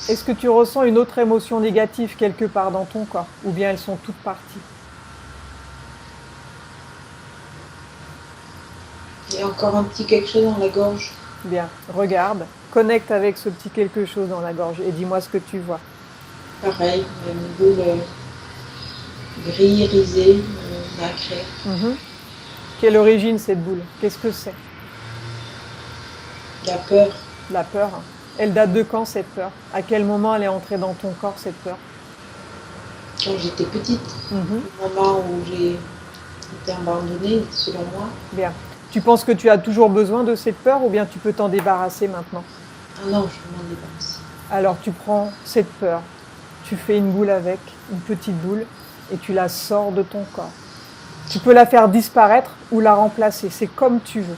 Est-ce que tu ressens une autre émotion négative quelque part dans ton corps? Ou bien elles sont toutes parties? Il y a encore un petit quelque chose dans la gorge. Bien, regarde, connecte avec ce petit quelque chose dans la gorge et dis-moi ce que tu vois. Pareil, une boule gris, irisée, nacrée. Quelle origine cette boule? Qu'est-ce que c'est? La peur. La peur. Elle date de quand cette peur? À quel moment elle est entrée dans ton corps cette peur? Quand j'étais petite, le moment où j'ai été abandonnée, selon moi. Bien. Tu penses que tu as toujours besoin de cette peur ou bien tu peux t'en débarrasser maintenant? Ah non, je m'en débarrasse. Alors tu prends cette peur, tu fais une boule avec, une petite boule, et tu la sors de ton corps. Tu peux la faire disparaître ou la remplacer, c'est comme tu veux.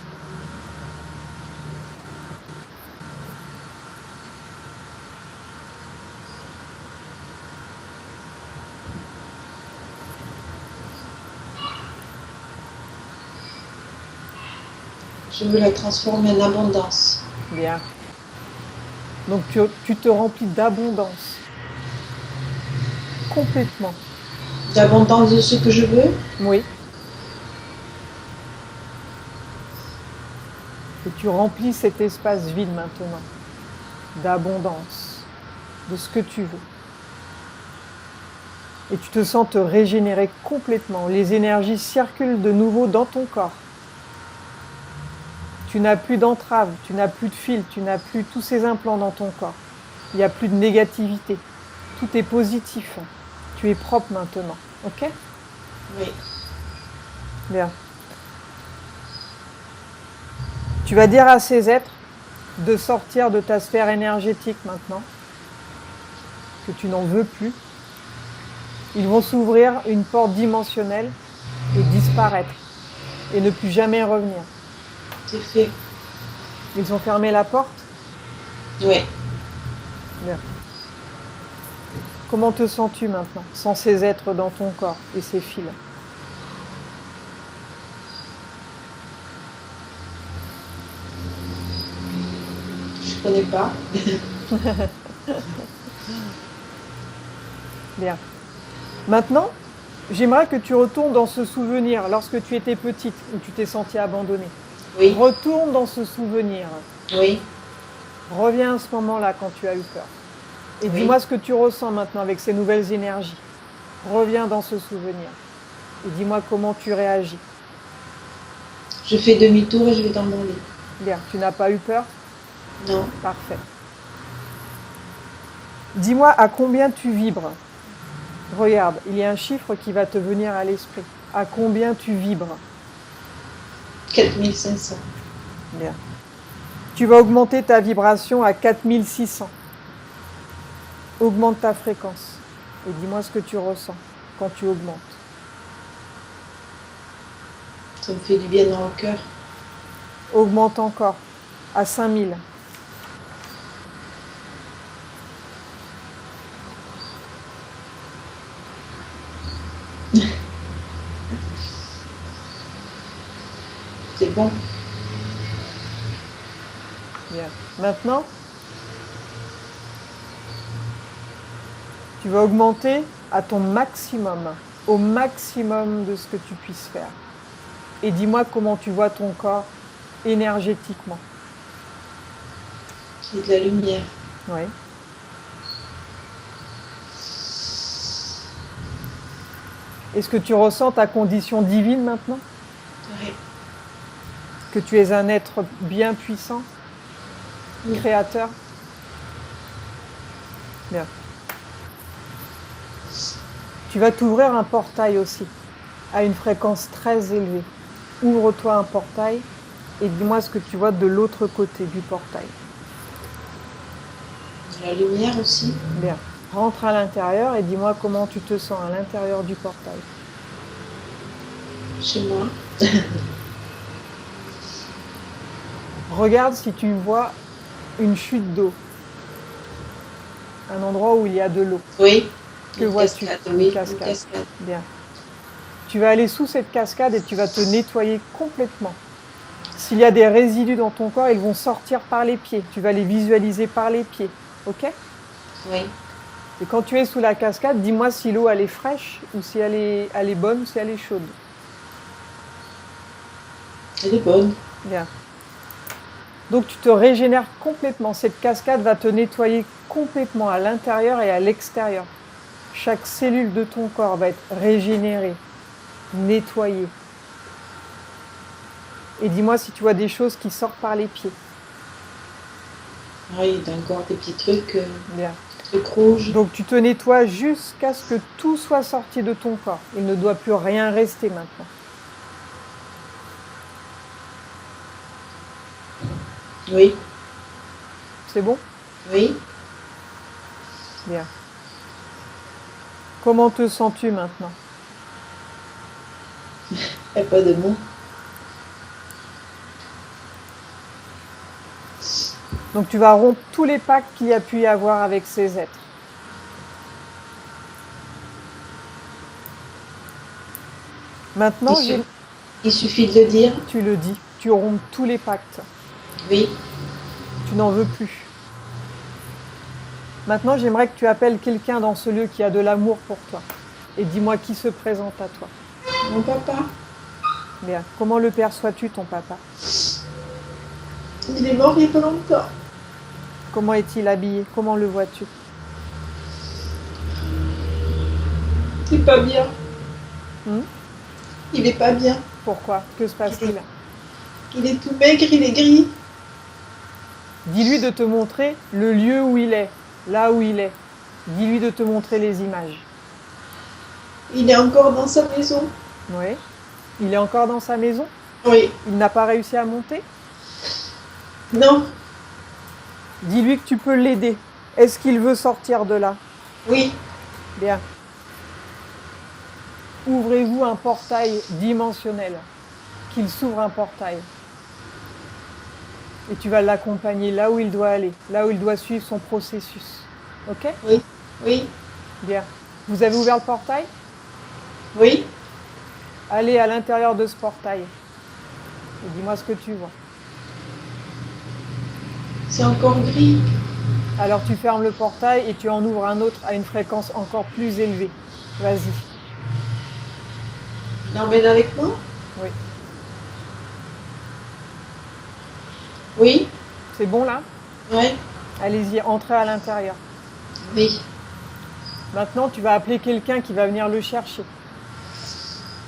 Je veux la transformer en abondance. Bien. Donc tu te remplis d'abondance. Complètement. D'abondance de ce que je veux? Oui. Et tu remplis cet espace vide maintenant. D'abondance. De ce que tu veux. Et tu te sens te régénérer complètement. Les énergies circulent de nouveau dans ton corps. Tu n'as plus d'entrave, tu n'as plus de fil, tu n'as plus tous ces implants dans ton corps. Il n'y a plus de négativité. Tout est positif. Tu es propre maintenant. Ok? Oui. Bien. Tu vas dire à ces êtres de sortir de ta sphère énergétique maintenant, que tu n'en veux plus. Ils vont s'ouvrir une porte dimensionnelle et disparaître et ne plus jamais revenir. C'est fait. Ils ont fermé la porte? Oui. Bien. Comment te sens-tu maintenant, sans ces êtres dans ton corps et ces fils? Je connais pas. Bien. Maintenant, j'aimerais que tu retournes dans ce souvenir lorsque tu étais petite, où tu t'es sentie abandonnée. Oui. Retourne dans ce souvenir. Oui. Reviens à ce moment-là quand tu as eu peur. Et Oui. dis-moi ce que tu ressens maintenant avec ces nouvelles énergies. Reviens dans ce souvenir. Et dis-moi comment tu réagis. Je fais demi-tour et je vais dans mon lit. Bien, tu n'as pas eu peur? Non. Parfait. Dis-moi à combien tu vibres. Regarde, il y a un chiffre qui va te venir à l'esprit. À combien tu vibres? 4500. Bien. Tu vas augmenter ta vibration à 4600. Augmente ta fréquence. Et dis-moi ce que tu ressens quand tu augmentes. Ça me fait du bien dans le cœur. Augmente encore à 5000. C'est bon. Bien. Maintenant, tu vas augmenter à ton maximum, au maximum de ce que tu puisses faire. Et dis-moi comment tu vois ton corps énergétiquement. C'est de la lumière. Oui. Est-ce que tu ressens ta condition divine maintenant? Oui. Que tu es un être bien puissant, Oui. créateur? Bien. Tu vas t'ouvrir un portail aussi, à une fréquence très élevée. Ouvre-toi un portail et dis-moi ce que tu vois de l'autre côté du portail. De la lumière aussi. Bien. Rentre à l'intérieur et dis-moi comment tu te sens à l'intérieur du portail. Chez moi. Regarde si tu vois une chute d'eau. Un endroit où il y a de l'eau. Oui. Que vois-tu? Oui, Une cascade. une cascade. Bien. Tu vas aller sous cette cascade et tu vas te nettoyer complètement. S'il y a des résidus dans ton corps, ils vont sortir par les pieds. Tu vas les visualiser par les pieds. Ok? Oui. Et quand tu es sous la cascade, dis-moi si l'eau elle est fraîche ou si elle est bonne ou si elle est chaude. Elle est bonne. Bien. Donc tu te régénères complètement. Cette cascade va te nettoyer complètement à l'intérieur et à l'extérieur. Chaque cellule de ton corps va être régénérée, nettoyée. Et dis-moi si tu vois des choses qui sortent par les pieds. Oui, encore des petits trucs, Bien. trucs rouges. Donc tu te nettoies jusqu'à ce que tout soit sorti de ton corps. Il ne doit plus rien rester maintenant. Oui. C'est bon? Oui. Bien. Comment te sens-tu maintenant? Il n'y a pas de mots. Donc tu vas rompre tous les pactes qu'il y a pu y avoir avec ces êtres. Maintenant, Il suffit de le dire. tu le dis, tu rompes tous les pactes. Oui. Tu n'en veux plus. Maintenant, j'aimerais que tu appelles quelqu'un dans ce lieu qui a de l'amour pour toi. Et dis-moi qui se présente à toi. Mon papa. Bien. Comment le perçois-tu, ton papa? Il est mort il n'y a pas longtemps. Comment est-il habillé? Comment le vois-tu? C'est pas bien. Hmm? Il est pas bien. Pourquoi? Que se passe-t-il? Il est tout maigre, il est gris. Dis-lui de te montrer le lieu où il est, là où il est. Dis-lui de te montrer les images. Il est encore dans sa maison. Oui. Il est encore dans sa maison? Oui. Il n'a pas réussi à monter? Non. Dis-lui que tu peux l'aider. Est-ce qu'il veut sortir de là? Oui. Bien. Ouvrez-vous un portail dimensionnel. Qu'il s'ouvre un portail. Et tu vas l'accompagner là où il doit aller, là où il doit suivre son processus. Ok? Oui. Oui. Bien. Vous avez ouvert le portail? Oui. Allez à l'intérieur de ce portail. Et dis-moi ce que tu vois. C'est encore gris. Alors tu fermes le portail et tu en ouvres un autre à une fréquence encore plus élevée. Vas-y. Tu l'emmènes avec moi? Oui. Oui. C'est bon là? Oui. Allez-y, entrez à l'intérieur. Oui. Maintenant, tu vas appeler quelqu'un qui va venir le chercher.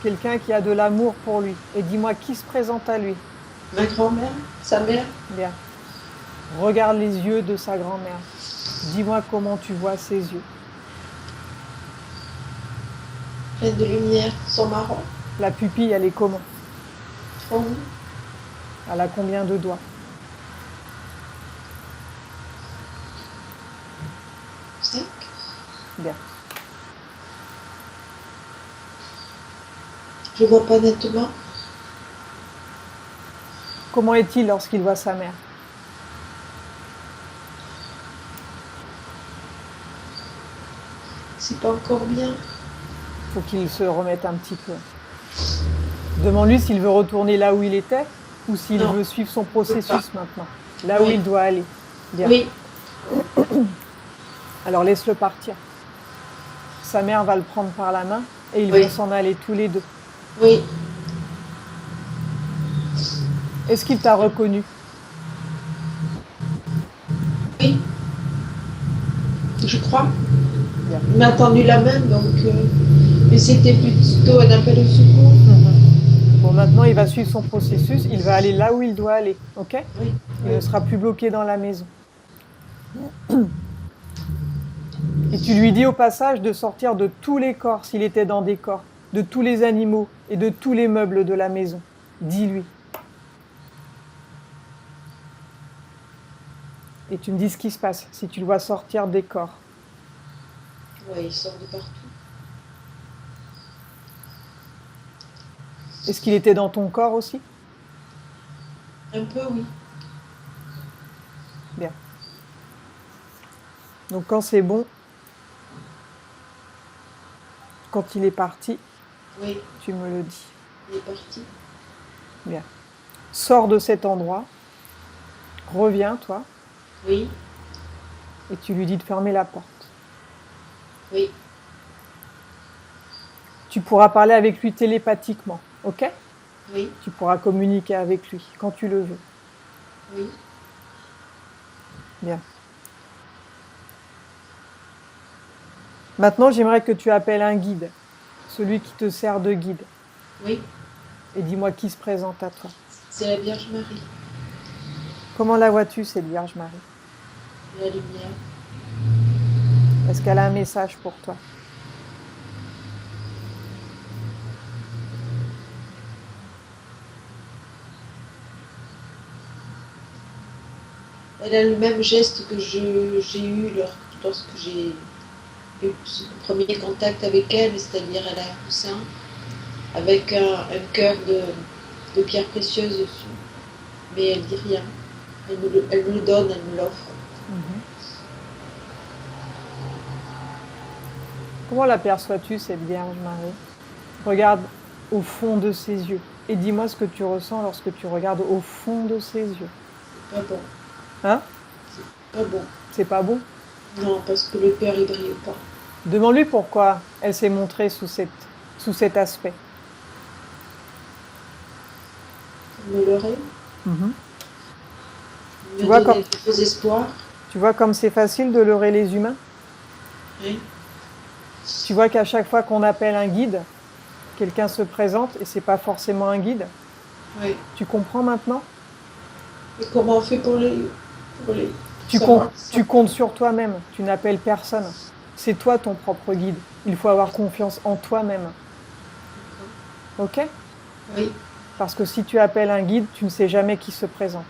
Quelqu'un qui a de l'amour pour lui. Et dis-moi qui se présente à lui. Ma grand-mère, sa mère. Bien. Regarde les yeux de sa grand-mère. Dis-moi comment tu vois ses yeux. Pleine de lumière, sont marrons. La pupille, elle est comment? Ronde. Elle a combien de doigts? 5. Bien. Je vois pas nettement. Comment est-il lorsqu'il voit sa mère? C'est pas encore bien. Faut qu'il se remette un petit peu. Demande-lui s'il veut retourner là où il était ou s'il Non. veut suivre son processus pas. maintenant. Là où Oui. il doit aller. Bien. Oui. Alors laisse-le partir. Sa mère va le prendre par la main et ils Oui. vont s'en aller tous les deux. Oui. Est-ce qu'il t'a reconnu? Oui. Je crois. Bien. Il m'a tendu la main, donc. Mais c'était plutôt un appel au secours. Bon, maintenant, il va suivre son processus. Il va aller là où il doit aller. OK? Oui. Il ne sera plus bloqué dans la maison. Et tu lui dis au passage de sortir de tous les corps, s'il était dans des corps, de tous les animaux et de tous les meubles de la maison. Dis-lui. Et tu me dis ce qui se passe si tu le vois sortir des corps. Oui, il sort de partout. Est-ce qu'il était dans ton corps aussi? Un peu, oui. Bien. Donc quand c'est bon, quand il est parti, Oui, tu me le dis. il est parti. Bien. Sors de cet endroit. Reviens, toi, Oui. et tu lui dis de fermer la porte. Oui. Tu pourras parler avec lui télépathiquement, ok? Oui. Tu pourras communiquer avec lui quand tu le veux. Oui. Bien. Maintenant, j'aimerais que tu appelles un guide, celui qui te sert de guide. Oui. Et dis-moi qui se présente à toi. C'est la Vierge Marie. Comment la vois-tu, cette Vierge Marie? La lumière. Est-ce qu'elle a un message pour toi? Elle a le même geste que j'ai eu lorsque j'ai eu ce premier contact avec elle, c'est-à-dire elle a un coussin avec un cœur de pierre précieuse dessus. Mais elle dit rien. Elle me le donne, elle me l'offre. Comment l'aperçois-tu, cette Vierge Marie? Regarde au fond de ses yeux et dis-moi ce que tu ressens lorsque tu regardes au fond de ses yeux. C'est pas bon. Hein? C'est pas bon. C'est pas bon? Non, parce que le cœur, il brille pas. Demande-lui pourquoi elle s'est montrée sous cet aspect. Elle me leurrait. Tu vois comme- des faux espoirs. Tu vois comme c'est facile de leurrer les humains? Oui. Tu vois qu'à chaque fois qu'on appelle un guide, quelqu'un se présente et c'est pas forcément un guide. Oui. Tu comprends maintenant? Et comment on fait pour les Tu comptes sur toi-même, tu n'appelles personne. C'est toi ton propre guide. Il faut avoir confiance en toi-même. Ok? Oui. Parce que si tu appelles un guide, tu ne sais jamais qui se présente.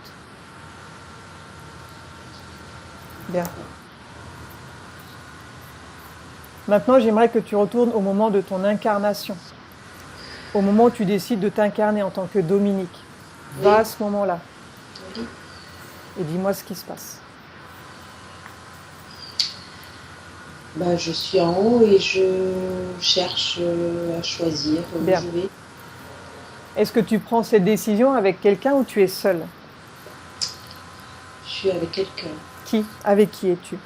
Bien. Maintenant, j'aimerais que tu retournes au moment de ton incarnation. Au moment où tu décides de t'incarner en tant que Dominique. Va à ce moment-là. Oui. Et dis-moi ce qui se passe. Bah, je suis en haut et je cherche à choisir où Bien. je vais. Est-ce que tu prends cette décision avec quelqu'un ou tu es seule? Je suis avec quelqu'un. Qui? Avec qui es-tu?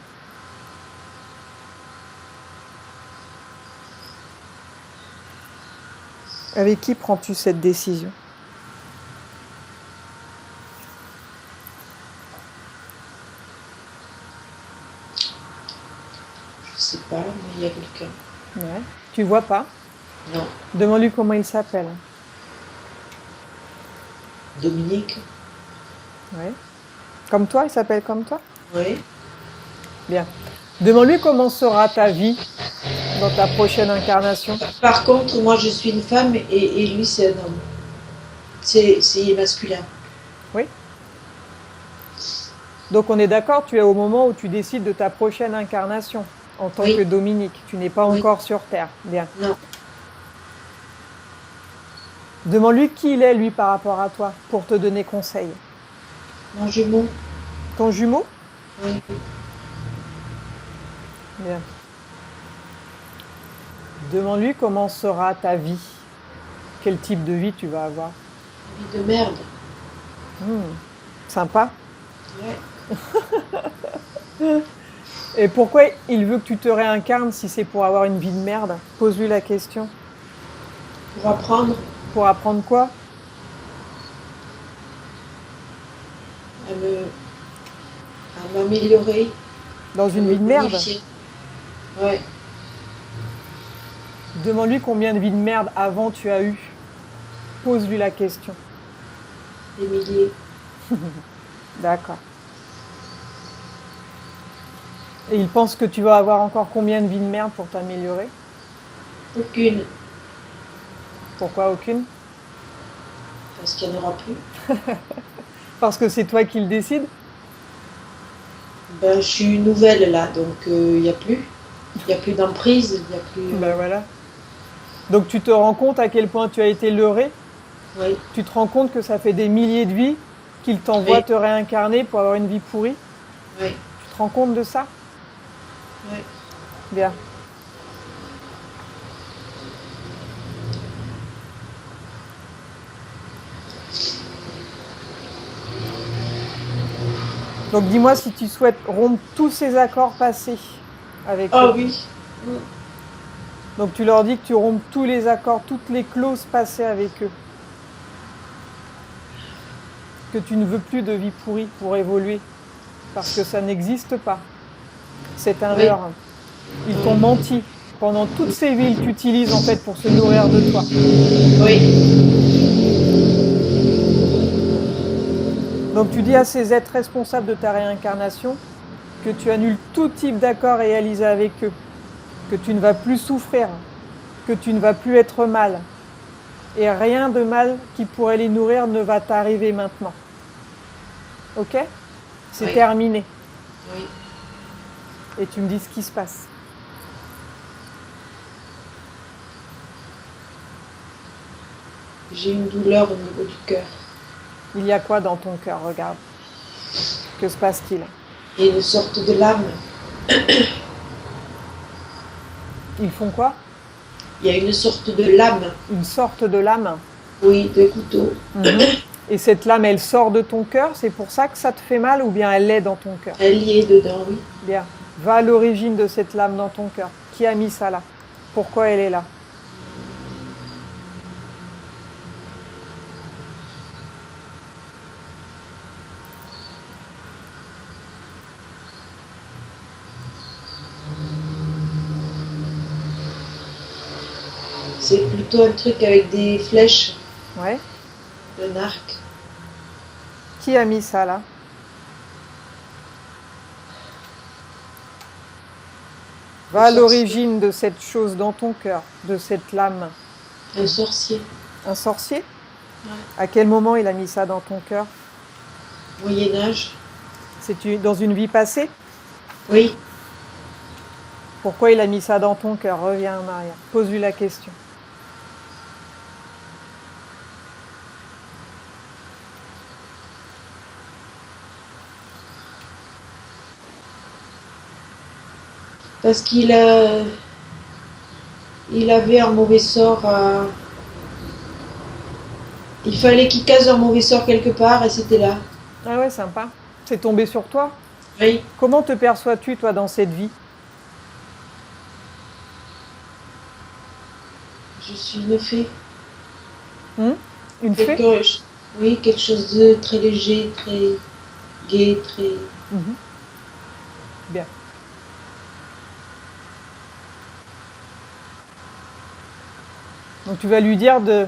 Avec qui prends-tu cette décision? Je sais pas, mais il y a quelqu'un. Ouais. Tu vois pas? Non. Demande-lui comment il s'appelle. Dominique? Ouais. Comme toi, il s'appelle comme toi? Oui. Bien. Demande-lui comment sera ta vie dans ta prochaine incarnation. Par contre, moi je suis une femme et lui c'est un homme. C'est masculin. Oui. Donc on est d'accord, tu es au moment où tu décides de ta prochaine incarnation en tant Oui. que Dominique. Tu n'es pas Oui. encore sur Terre. Bien. Non. Demande-lui qui il est, lui, par rapport à toi, pour te donner conseil. Mon jumeau? Ton jumeau? Oui. Bien. Demande-lui comment sera ta vie. Quel type de vie tu vas avoir. Vie de merde. Sympa. Ouais. Et pourquoi il veut que tu te réincarnes si c'est pour avoir une vie de merde? Pose-lui la question. Pour apprendre Pour apprendre quoi? à m'améliorer. Dans une vie de merde? Ouais. Demande-lui combien de vies de merde avant tu as eu. Pose-lui la question. Des milliers. D'accord. Et il pense que tu vas avoir encore combien de vies de merde pour t'améliorer? Aucune. Pourquoi aucune? Parce qu'il n'y en aura plus. Parce que c'est toi qui le décides? Ben, je suis nouvelle là, donc il n'y a plus. Il n'y a plus d'emprise, il n'y a plus. Ben voilà. Donc tu te rends compte à quel point tu as été leurré? Oui. Tu te rends compte que ça fait des milliers de vies qu'il t'envoie Oui. te réincarner pour avoir une vie pourrie? Oui. Tu te rends compte de ça? Oui. Bien. Donc dis-moi si tu souhaites rompre tous ces accords passés avec Ah eux. oui. Donc tu leur dis que tu rompes tous les accords, toutes les clauses passées avec eux. Que tu ne veux plus de vie pourrie pour évoluer. Parce que ça n'existe pas. C'est un leurre. Ils t'ont menti. Pendant toutes ces vies, ils t'utilisent en fait pour se nourrir de toi. Oui. Donc tu dis à ces êtres responsables de ta réincarnation que tu annules tout type d'accord réalisé avec eux. Que tu ne vas plus souffrir. Que tu ne vas plus être mal. Et rien de mal qui pourrait les nourrir ne va t'arriver maintenant. Ok? C'est terminé. Oui. Et tu me dis ce qui se passe. J'ai une douleur au niveau du cœur. Il y a quoi dans ton cœur? Regarde. Que se passe-t-il? Et une sorte de lame. Ils font quoi? Il y a une sorte de lame. Une sorte de lame? Oui, de couteau. Et cette lame, elle sort de ton cœur? C'est pour ça que ça te fait mal ou bien elle est dans ton cœur? Elle y est dedans, oui. Bien. Va à l'origine de cette lame dans ton cœur. Qui a mis ça là? Pourquoi elle est là? C'est plutôt un truc avec des flèches, Ouais. un arc. Qui a mis ça là? Va à l'origine de cette chose dans ton cœur, de cette lame. Un sorcier. Un sorcier? Ouais. À quel moment il a mis ça dans ton cœur? Moyen-Âge. C'est dans une vie passée? Oui. Pourquoi il a mis ça dans ton cœur? Reviens en arrière. Pose-lui la question. Parce il avait un mauvais sort. Il fallait qu'il casse un mauvais sort quelque part et c'était là. Ah ouais, sympa. C'est tombé sur toi? Oui, Comment te perçois-tu, toi, dans cette vie? je suis une fée. Une fée? Oui, quelque chose de très léger, très gai, très. Mhm. Bien. Donc tu vas lui dire de...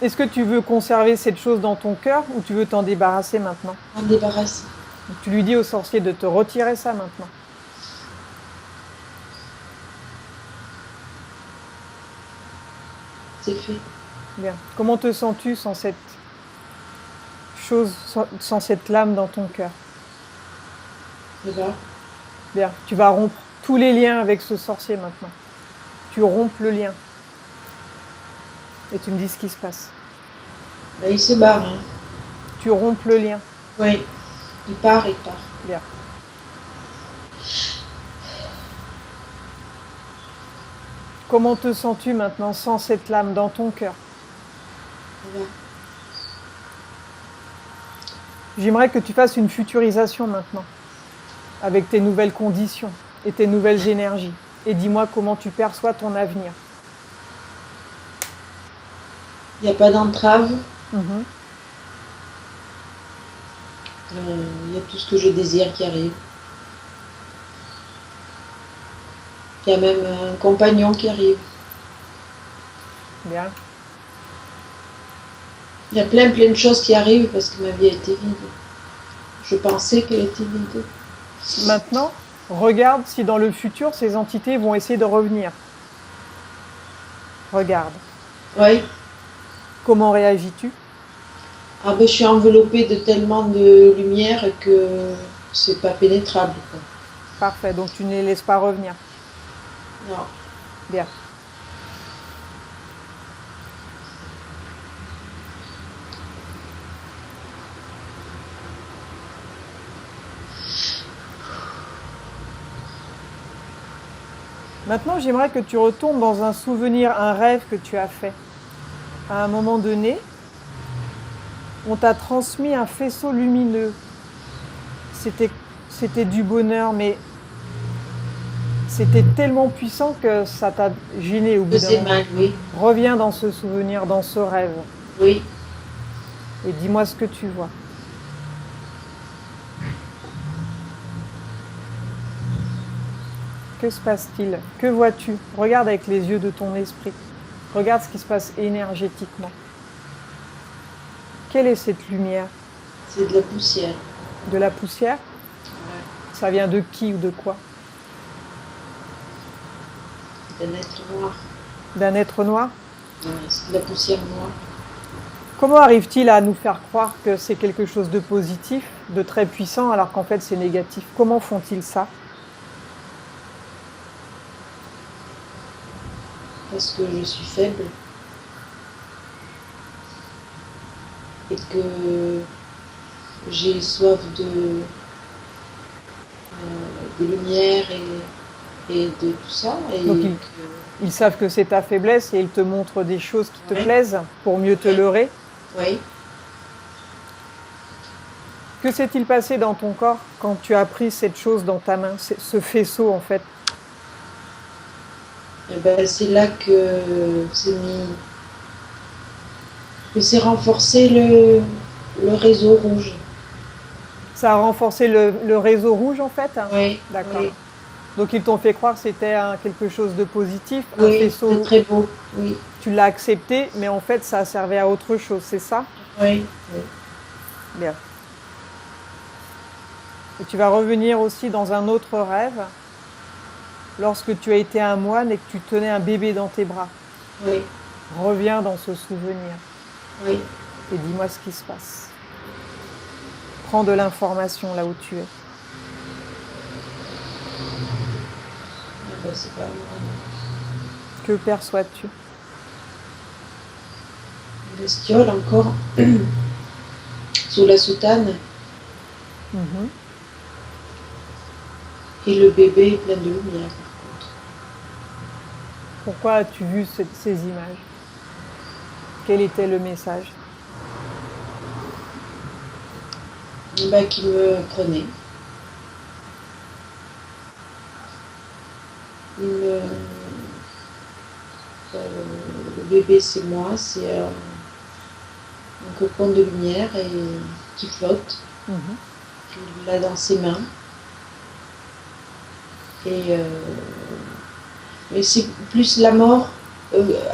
Est-ce que tu veux conserver cette chose dans ton cœur ou tu veux t'en débarrasser maintenant? En débarrasse. Donc tu lui dis au sorcier de te retirer ça maintenant. C'est fait. Bien. Comment te sens-tu sans cette chose, sans cette lame dans ton cœur? Et là, Bien. Tu vas rompre tous les liens avec ce sorcier maintenant. Tu rompes le lien. Et tu me dis ce qui se passe. là, il se barre. Hein. Tu rompes le lien. Oui, il part, il part. Bien. Comment te sens-tu maintenant sans cette lame dans ton cœur? Et là, J'aimerais que tu fasses une futurisation maintenant, avec tes nouvelles conditions et tes nouvelles énergies. Et dis-moi comment tu perçois ton avenir. il n'y a pas d'entrave. Mhm. Il y a tout ce que je désire qui arrive. Il y a même un compagnon qui arrive. Bien. Il y a plein de choses qui arrivent parce que ma vie a été vide. Je pensais qu'elle était vide. Maintenant, regarde si dans le futur, ces entités vont essayer de revenir. Regarde. Oui. Comment réagis-tu? Ah ben, je suis enveloppée de tellement de lumière que c'est pas pénétrable. Quoi. Parfait, donc tu ne les laisses pas revenir. Non. Bien. Maintenant, j'aimerais que tu retournes dans un souvenir, un rêve que tu as fait. À un moment donné, on t'a transmis un faisceau lumineux. C'était du bonheur, mais c'était tellement puissant que ça t'a gêné au bout d'un C'est moment. mal, oui. Reviens dans ce souvenir, dans ce rêve, Oui. et dis-moi ce que tu vois. Que se passe-t-il? Que vois-tu? Regarde avec les yeux de ton esprit. Regarde ce qui se passe énergétiquement. Quelle est cette lumière? C'est de la poussière. De la poussière? Ouais. Ça vient de qui ou de quoi? D'un être noir. D'un être noir? Ouais, c'est de la poussière noire. Comment arrive-t-il à nous faire croire que c'est quelque chose de positif, de très puissant, alors qu'en fait c'est négatif? Comment font-ils ça? Parce que je suis faible. Et que j'ai soif de lumière et de tout ça. Et Donc ils savent que c'est ta faiblesse et ils te montrent des choses qui te plaisent pour mieux te leurrer. Oui. Que s'est-il passé dans ton corps quand tu as pris cette chose dans ta main, ce faisceau en fait? Et ben, c'est là que c'est mis. Que c'est renforcé le réseau rouge. Ça a renforcé le réseau rouge en fait? Oui. D'accord. Oui. Donc ils t'ont fait croire que c'était quelque chose de positif, un Oui, faisceau. c'est très beau. Oui. Tu l'as accepté, mais en fait ça servait à autre chose, c'est ça? Oui. Oui. Bien. Et tu vas revenir aussi dans un autre rêve, lorsque tu as été un moine et que tu tenais un bébé dans tes bras. Oui. Reviens dans ce souvenir Oui. et dis-moi ce qui se passe. Prends de l'information là où tu es. Ah ben, c'est pas moi. Que perçois-tu? Une bestiole encore sous la soutane Mhm. et le bébé est plein de lumière. Pourquoi as-tu vu ces images? Quel était le message? Ben, qui me prenait. Il me, le bébé, c'est moi, c'est un cocon de lumière et qui flotte. Mhm. Il l'a dans ses mains. Et mais c'est plus la mort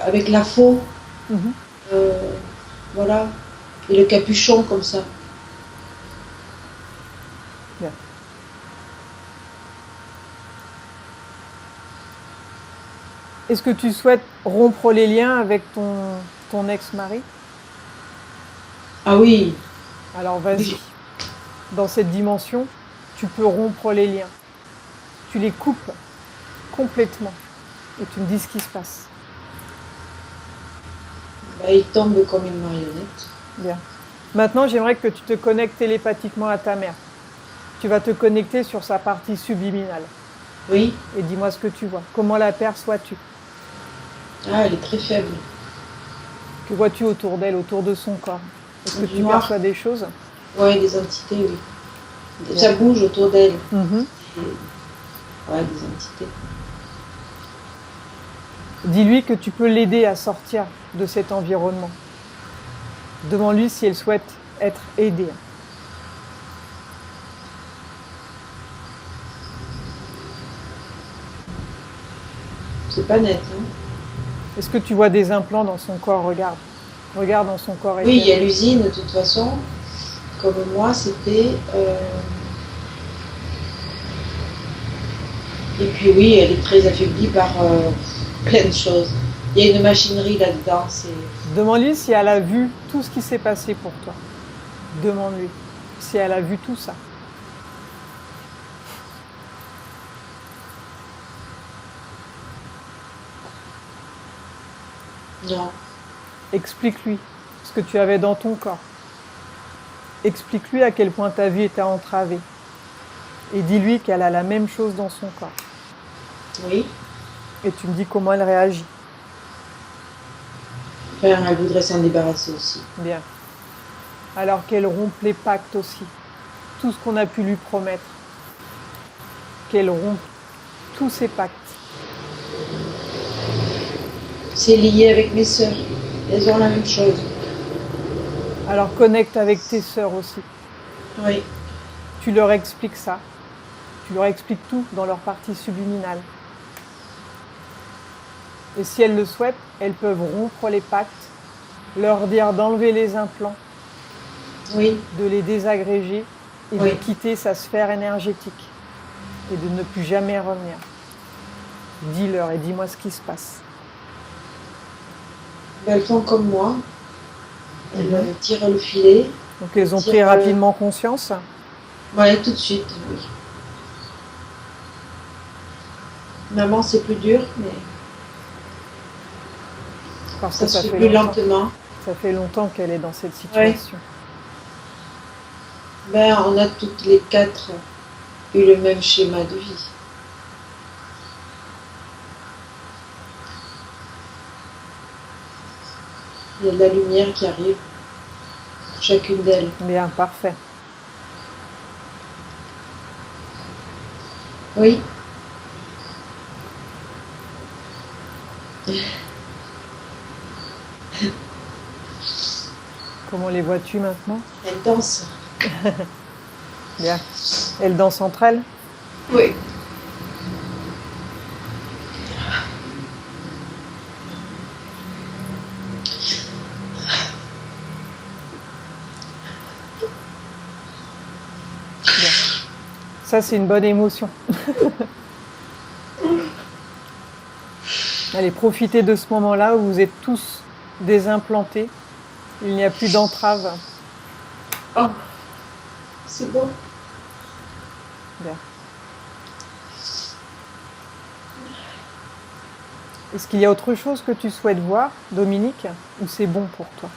avec la faux, Mhm. voilà, et le capuchon comme ça. Bien. Est-ce que tu souhaites rompre les liens avec ton ex-mari? Ah oui, Alors vas-y. oui. Dans cette dimension, tu peux rompre les liens. Tu les coupes complètement et tu me dis ce qui se passe. Ben, il tombe comme une marionnette. Bien. Maintenant, j'aimerais que tu te connectes télépathiquement à ta mère. Tu vas te connecter sur sa partie subliminale. Oui. Et dis-moi ce que tu vois. Comment la perçois-tu? Ah, elle est très faible. Que vois-tu autour d'elle, autour de son corps? Est-ce que Du tu noir. perçois des choses? Ouais, des entités, oui. Bien. Ça bouge autour d'elle. Mhm. Ouais, des entités. Dis-lui que tu peux l'aider à sortir de cet environnement. Demande-lui si elle souhaite être aidée. C'est pas net, hein. Est-ce que tu vois des implants dans son corps? Regarde. Regarde dans son corps. Oui, il y a l'usine, de toute façon. Comme moi, c'était... Et puis oui, elle est très affaiblie par plein de choses. Il y a une machinerie là-dedans. Demande-lui si elle a vu tout ce qui s'est passé pour toi. Demande-lui si elle a vu tout ça. Non. Explique-lui ce que tu avais dans ton corps. Explique-lui à quel point ta vie était entravée. Et dis-lui qu'elle a la même chose dans son corps. Oui. Et tu me dis comment elle réagit. Enfin, elle voudrait s'en débarrasser aussi. Bien. Alors qu'elle rompe les pactes aussi. Tout ce qu'on a pu lui promettre. Qu'elle rompe tous ces pactes. C'est lié avec mes sœurs. Elles ont la même chose. Alors connecte avec tes sœurs aussi. Oui. Tu leur expliques ça. Tu leur expliques tout dans leur partie subliminale. Et si elles le souhaitent, elles peuvent rompre les pactes, leur dire d'enlever les implants, Oui. de les désagréger et Oui. de quitter sa sphère énergétique et de ne plus jamais revenir. Dis-leur et dis-moi ce qui se passe. Elles font comme moi. Elles tirent le filet. Donc elles ont pris rapidement conscience. Oui, tout de suite, oui. Maman, c'est plus dur, mais Parce que ça se ça fait fait plus longtemps, lentement. ça fait longtemps qu'elle est dans cette situation. Ben, on a toutes les quatre eu le même schéma de vie. Il y a de la lumière qui arrive pour chacune d'elles. Bien, parfait. Oui. Comment les vois-tu maintenant? Elles dansent. Bien. Elles dansent entre elles? Oui. Bien. Ça, c'est une bonne émotion. Allez, profitez de ce moment-là où vous êtes tous désimplantés. Il n'y a plus d'entrave. Oh, c'est bon. Bien. Est-ce qu'il y a autre chose que tu souhaites voir, Dominique, ou c'est bon pour toi?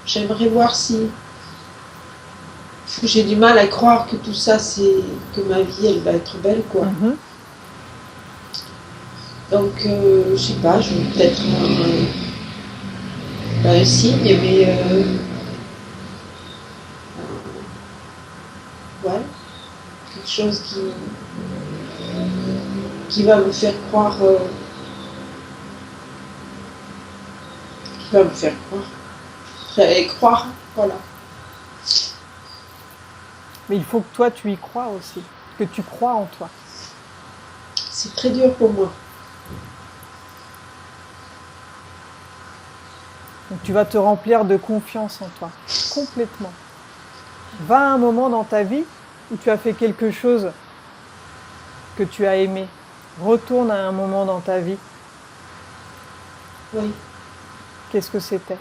J'aimerais voir si j'ai du mal à croire que tout ça, que ma vie, elle va être belle, quoi. Donc, je sais pas, je vais peut-être pas un signe, mais ouais, quelque chose qui va me faire croire, et croire, voilà. Mais il faut que toi, tu y crois aussi, que tu crois en toi. C'est très dur pour moi. Donc tu vas te remplir de confiance en toi, complètement. Va à un moment dans ta vie où tu as fait quelque chose que tu as aimé. Retourne à un moment dans ta vie. Oui. Qu'est-ce que c'était?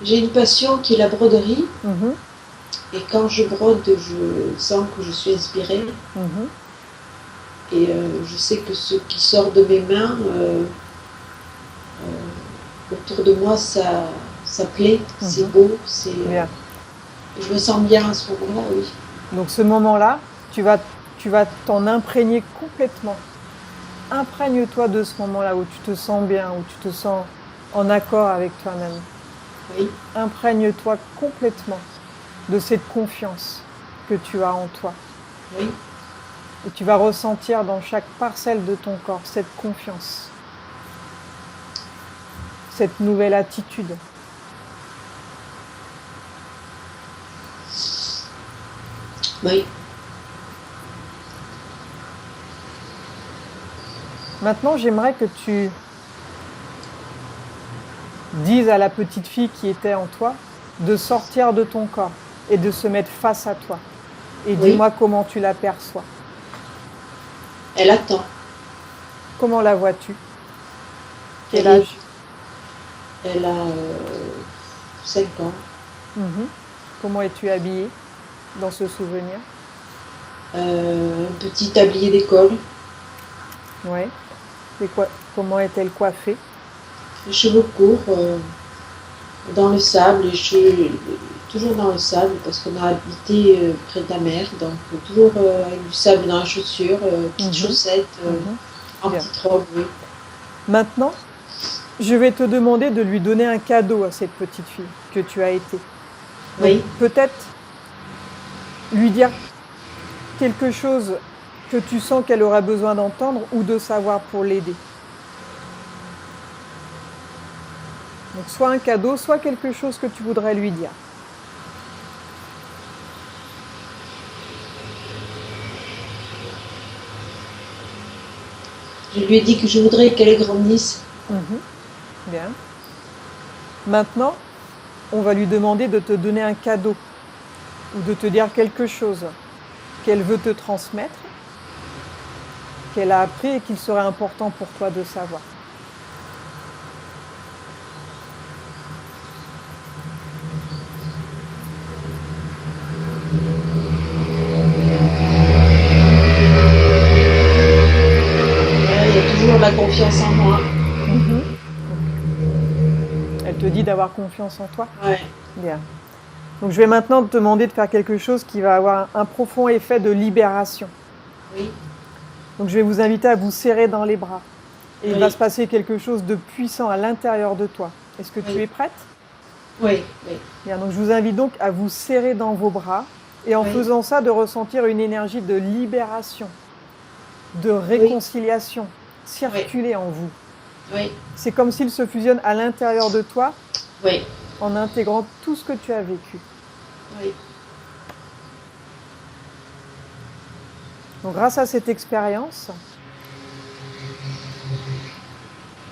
J'ai une passion qui est la broderie. Et quand je brode, je sens que je suis inspirée. Et je sais que ce qui sort de mes mains, autour de moi, ça plaît, c'est beau, je me sens bien à ce moment-là, oui. Donc ce moment-là, tu vas t'en imprégner complètement. Imprègne-toi de ce moment-là où tu te sens bien, où tu te sens en accord avec toi-même. Oui. Imprègne-toi complètement de cette confiance que tu as en toi. Oui. Et tu vas ressentir dans chaque parcelle de ton corps cette confiance, cette nouvelle attitude. Oui. Maintenant, j'aimerais que tu dises à la petite fille qui était en toi de sortir de ton corps et de se mettre face à toi. Et dis-moi comment tu l'aperçois. Elle attend. Comment la vois-tu? Quel âge? Elle a 5 ans. Comment es-tu habillée dans ce souvenir? Un petit tablier d'école. Oui. Et comment est-elle coiffée? Les cheveux courts, dans le sable, toujours dans le sable, parce qu'on a habité près de la mer, donc toujours avec du sable dans les chaussures, petites chaussettes, en petite robe, oui. Maintenant, je vais te demander de lui donner un cadeau à cette petite fille que tu as été. Oui. Peut-être lui dire quelque chose que tu sens qu'elle aura besoin d'entendre ou de savoir pour l'aider. Donc soit un cadeau, soit quelque chose que tu voudrais lui dire. Je lui ai dit que je voudrais qu'elle grandisse. Bien. Maintenant, on va lui demander de te donner un cadeau ou de te dire quelque chose qu'elle veut te transmettre, qu'elle a appris et qu'il serait important pour toi de savoir. Il y a toujours la confiance en moi. Elle te dit d'avoir confiance en toi? Oui. Bien. Donc je vais maintenant te demander de faire quelque chose qui va avoir un profond effet de libération. Oui. Donc je vais vous inviter à vous serrer dans les bras. Et il va se passer quelque chose de puissant à l'intérieur de toi. Est-ce que tu es prête? Oui. Bien, donc je vous invite donc à vous serrer dans vos bras et en faisant ça, de ressentir une énergie de libération, de réconciliation circuler en vous. Oui. C'est comme s'il se fusionne à l'intérieur de toi Oui. en intégrant tout ce que tu as vécu. Oui. Donc grâce à cette expérience,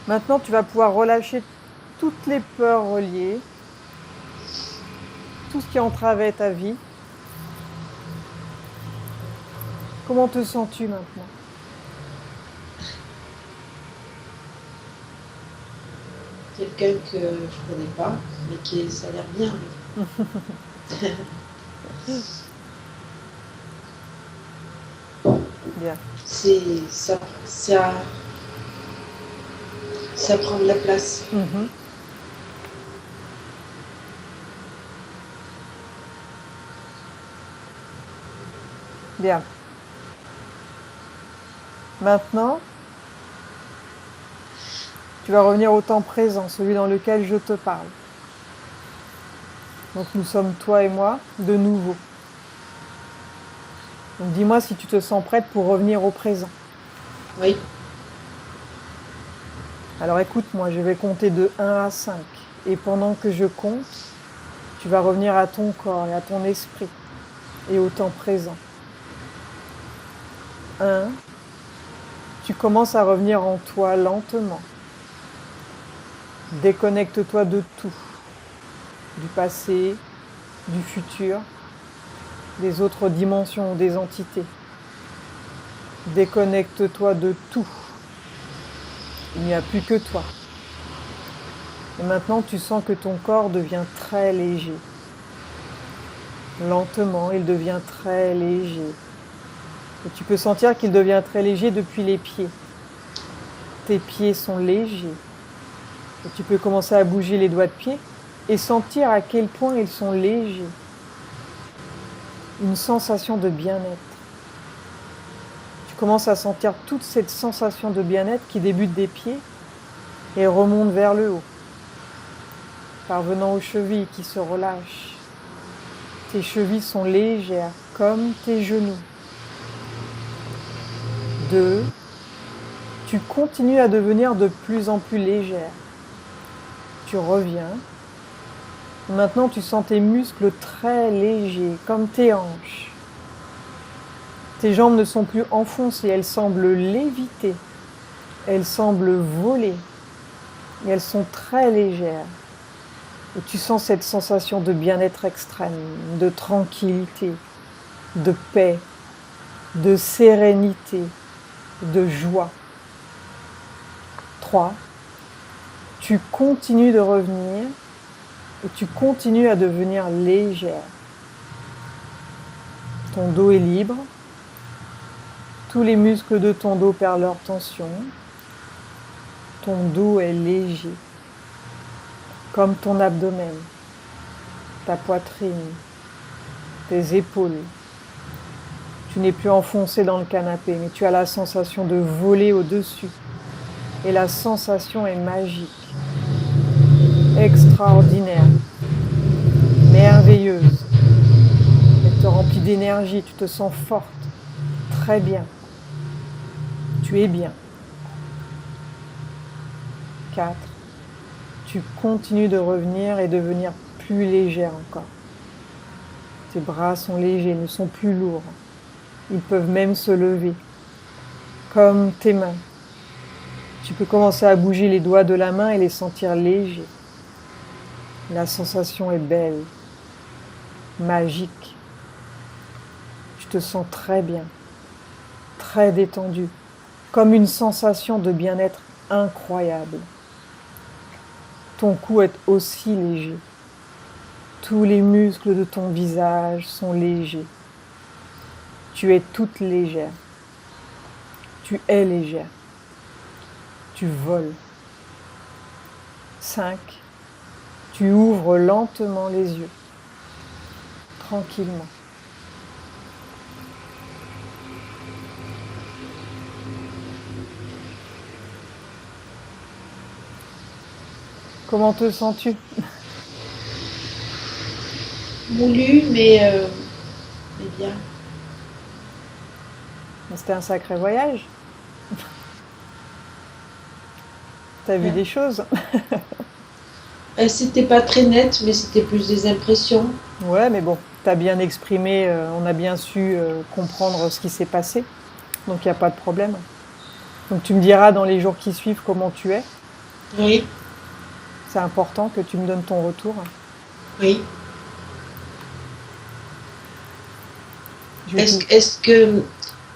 maintenant tu vas pouvoir relâcher toutes les peurs reliées, tout ce qui entravait ta vie. Comment te sens-tu maintenant? Quelqu'un que je ne connais pas, mais ça a l'air bien. Bien. Ça prend de la place. Bien. Maintenant, tu vas revenir au temps présent, celui dans lequel je te parle. Donc nous sommes toi et moi de nouveau. Donc dis-moi si tu te sens prête pour revenir au présent. Oui. Alors écoute-moi, je vais compter de 1 à 5. Et pendant que je compte, tu vas revenir à ton corps et à ton esprit et au temps présent. 1. Tu commences à revenir en toi lentement. Déconnecte-toi de tout. Du passé, du futur, des autres dimensions ou des entités. Déconnecte-toi de tout. Il n'y a plus que toi. Et maintenant, tu sens que ton corps devient très léger. Lentement, il devient très léger. Et tu peux sentir qu'il devient très léger depuis les pieds. Tes pieds sont légers. Et tu peux commencer à bouger les doigts de pied et sentir à quel point ils sont légers. Une sensation de bien-être. Tu commences à sentir toute cette sensation de bien-être qui débute des pieds et remonte vers le haut, parvenant aux chevilles qui se relâchent. Tes chevilles sont légères comme tes genoux. 2. Tu continues à devenir de plus en plus légère. Tu reviens. Maintenant, tu sens tes muscles très légers, comme tes hanches. Tes jambes ne sont plus enfoncées, elles semblent léviter. Elles semblent voler. Et elles sont très légères. Et tu sens cette sensation de bien-être extrême, de tranquillité, de paix, de sérénité, de joie. 3. Tu continues de revenir et tu continues à devenir légère. Ton dos est libre. Tous les muscles de ton dos perdent leur tension. Ton dos est léger, comme ton abdomen, ta poitrine, tes épaules. Tu n'es plus enfoncé dans le canapé, mais tu as la sensation de voler au-dessus. Et la sensation est magique, extraordinaire, merveilleuse. Elle te remplit d'énergie, tu te sens forte, très bien. Tu es bien. 4. Tu continues de revenir et devenir plus légère encore. Tes bras sont légers, ne sont plus lourds. Ils peuvent même se lever, comme tes mains. Tu peux commencer à bouger les doigts de la main et les sentir légers. La sensation est belle, magique. Tu te sens très bien, très détendu, comme une sensation de bien-être incroyable. Ton cou est aussi léger. Tous les muscles de ton visage sont légers. Tu es toute légère. Tu es légère. Tu voles. 5. Tu ouvres lentement les yeux. Tranquillement. Comment te sens-tu? Moulu, mais bien. C'était un sacré voyage. T'as vu des choses? C'était pas très net, mais c'était plus des impressions. Ouais, mais bon, t'as bien exprimé, on a bien su comprendre ce qui s'est passé. Donc il n'y a pas de problème. Donc tu me diras dans les jours qui suivent comment tu es. Oui, C'est important que tu me donnes ton retour. oui. Je vais tout-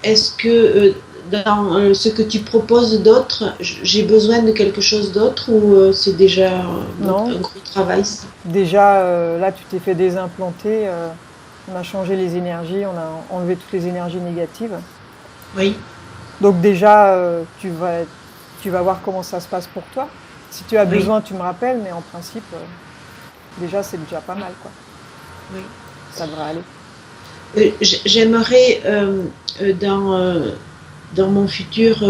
Est-ce que dans ce que tu proposes d'autre, j'ai besoin de quelque chose d'autre ou c'est déjà Non. un gros travail ça? Déjà, là, tu t'es fait désimplanter. On a changé les énergies, on a enlevé toutes les énergies négatives. Oui, Donc déjà, tu vas voir comment ça se passe pour toi. Si tu as oui, besoin, tu me rappelles, mais en principe, déjà, c'est déjà pas mal, quoi. oui. Ça devrait aller. J'aimerais dans mon futur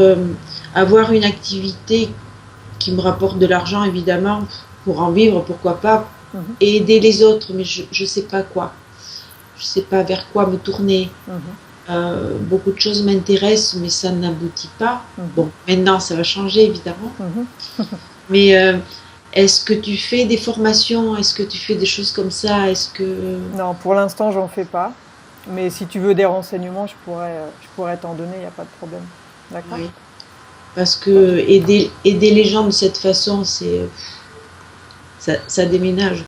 avoir une activité qui me rapporte de l'argent, évidemment, pour en vivre, pourquoi pas, Mhm, et aider les autres, mais je ne sais pas quoi. Je ne sais pas vers quoi me tourner. mhm, Beaucoup de choses m'intéressent, mais ça n'aboutit pas. mhm, Bon, maintenant, ça va changer, évidemment. mhm. Mais est-ce que tu fais des formations? Est-ce que tu fais des choses comme ça? Est-ce que... Non, pour l'instant, j'en fais pas. Mais si tu veux des renseignements, je pourrais t'en donner, il n'y a pas de problème. D'accord? Oui. Parce que aider les gens de cette façon, ça déménage.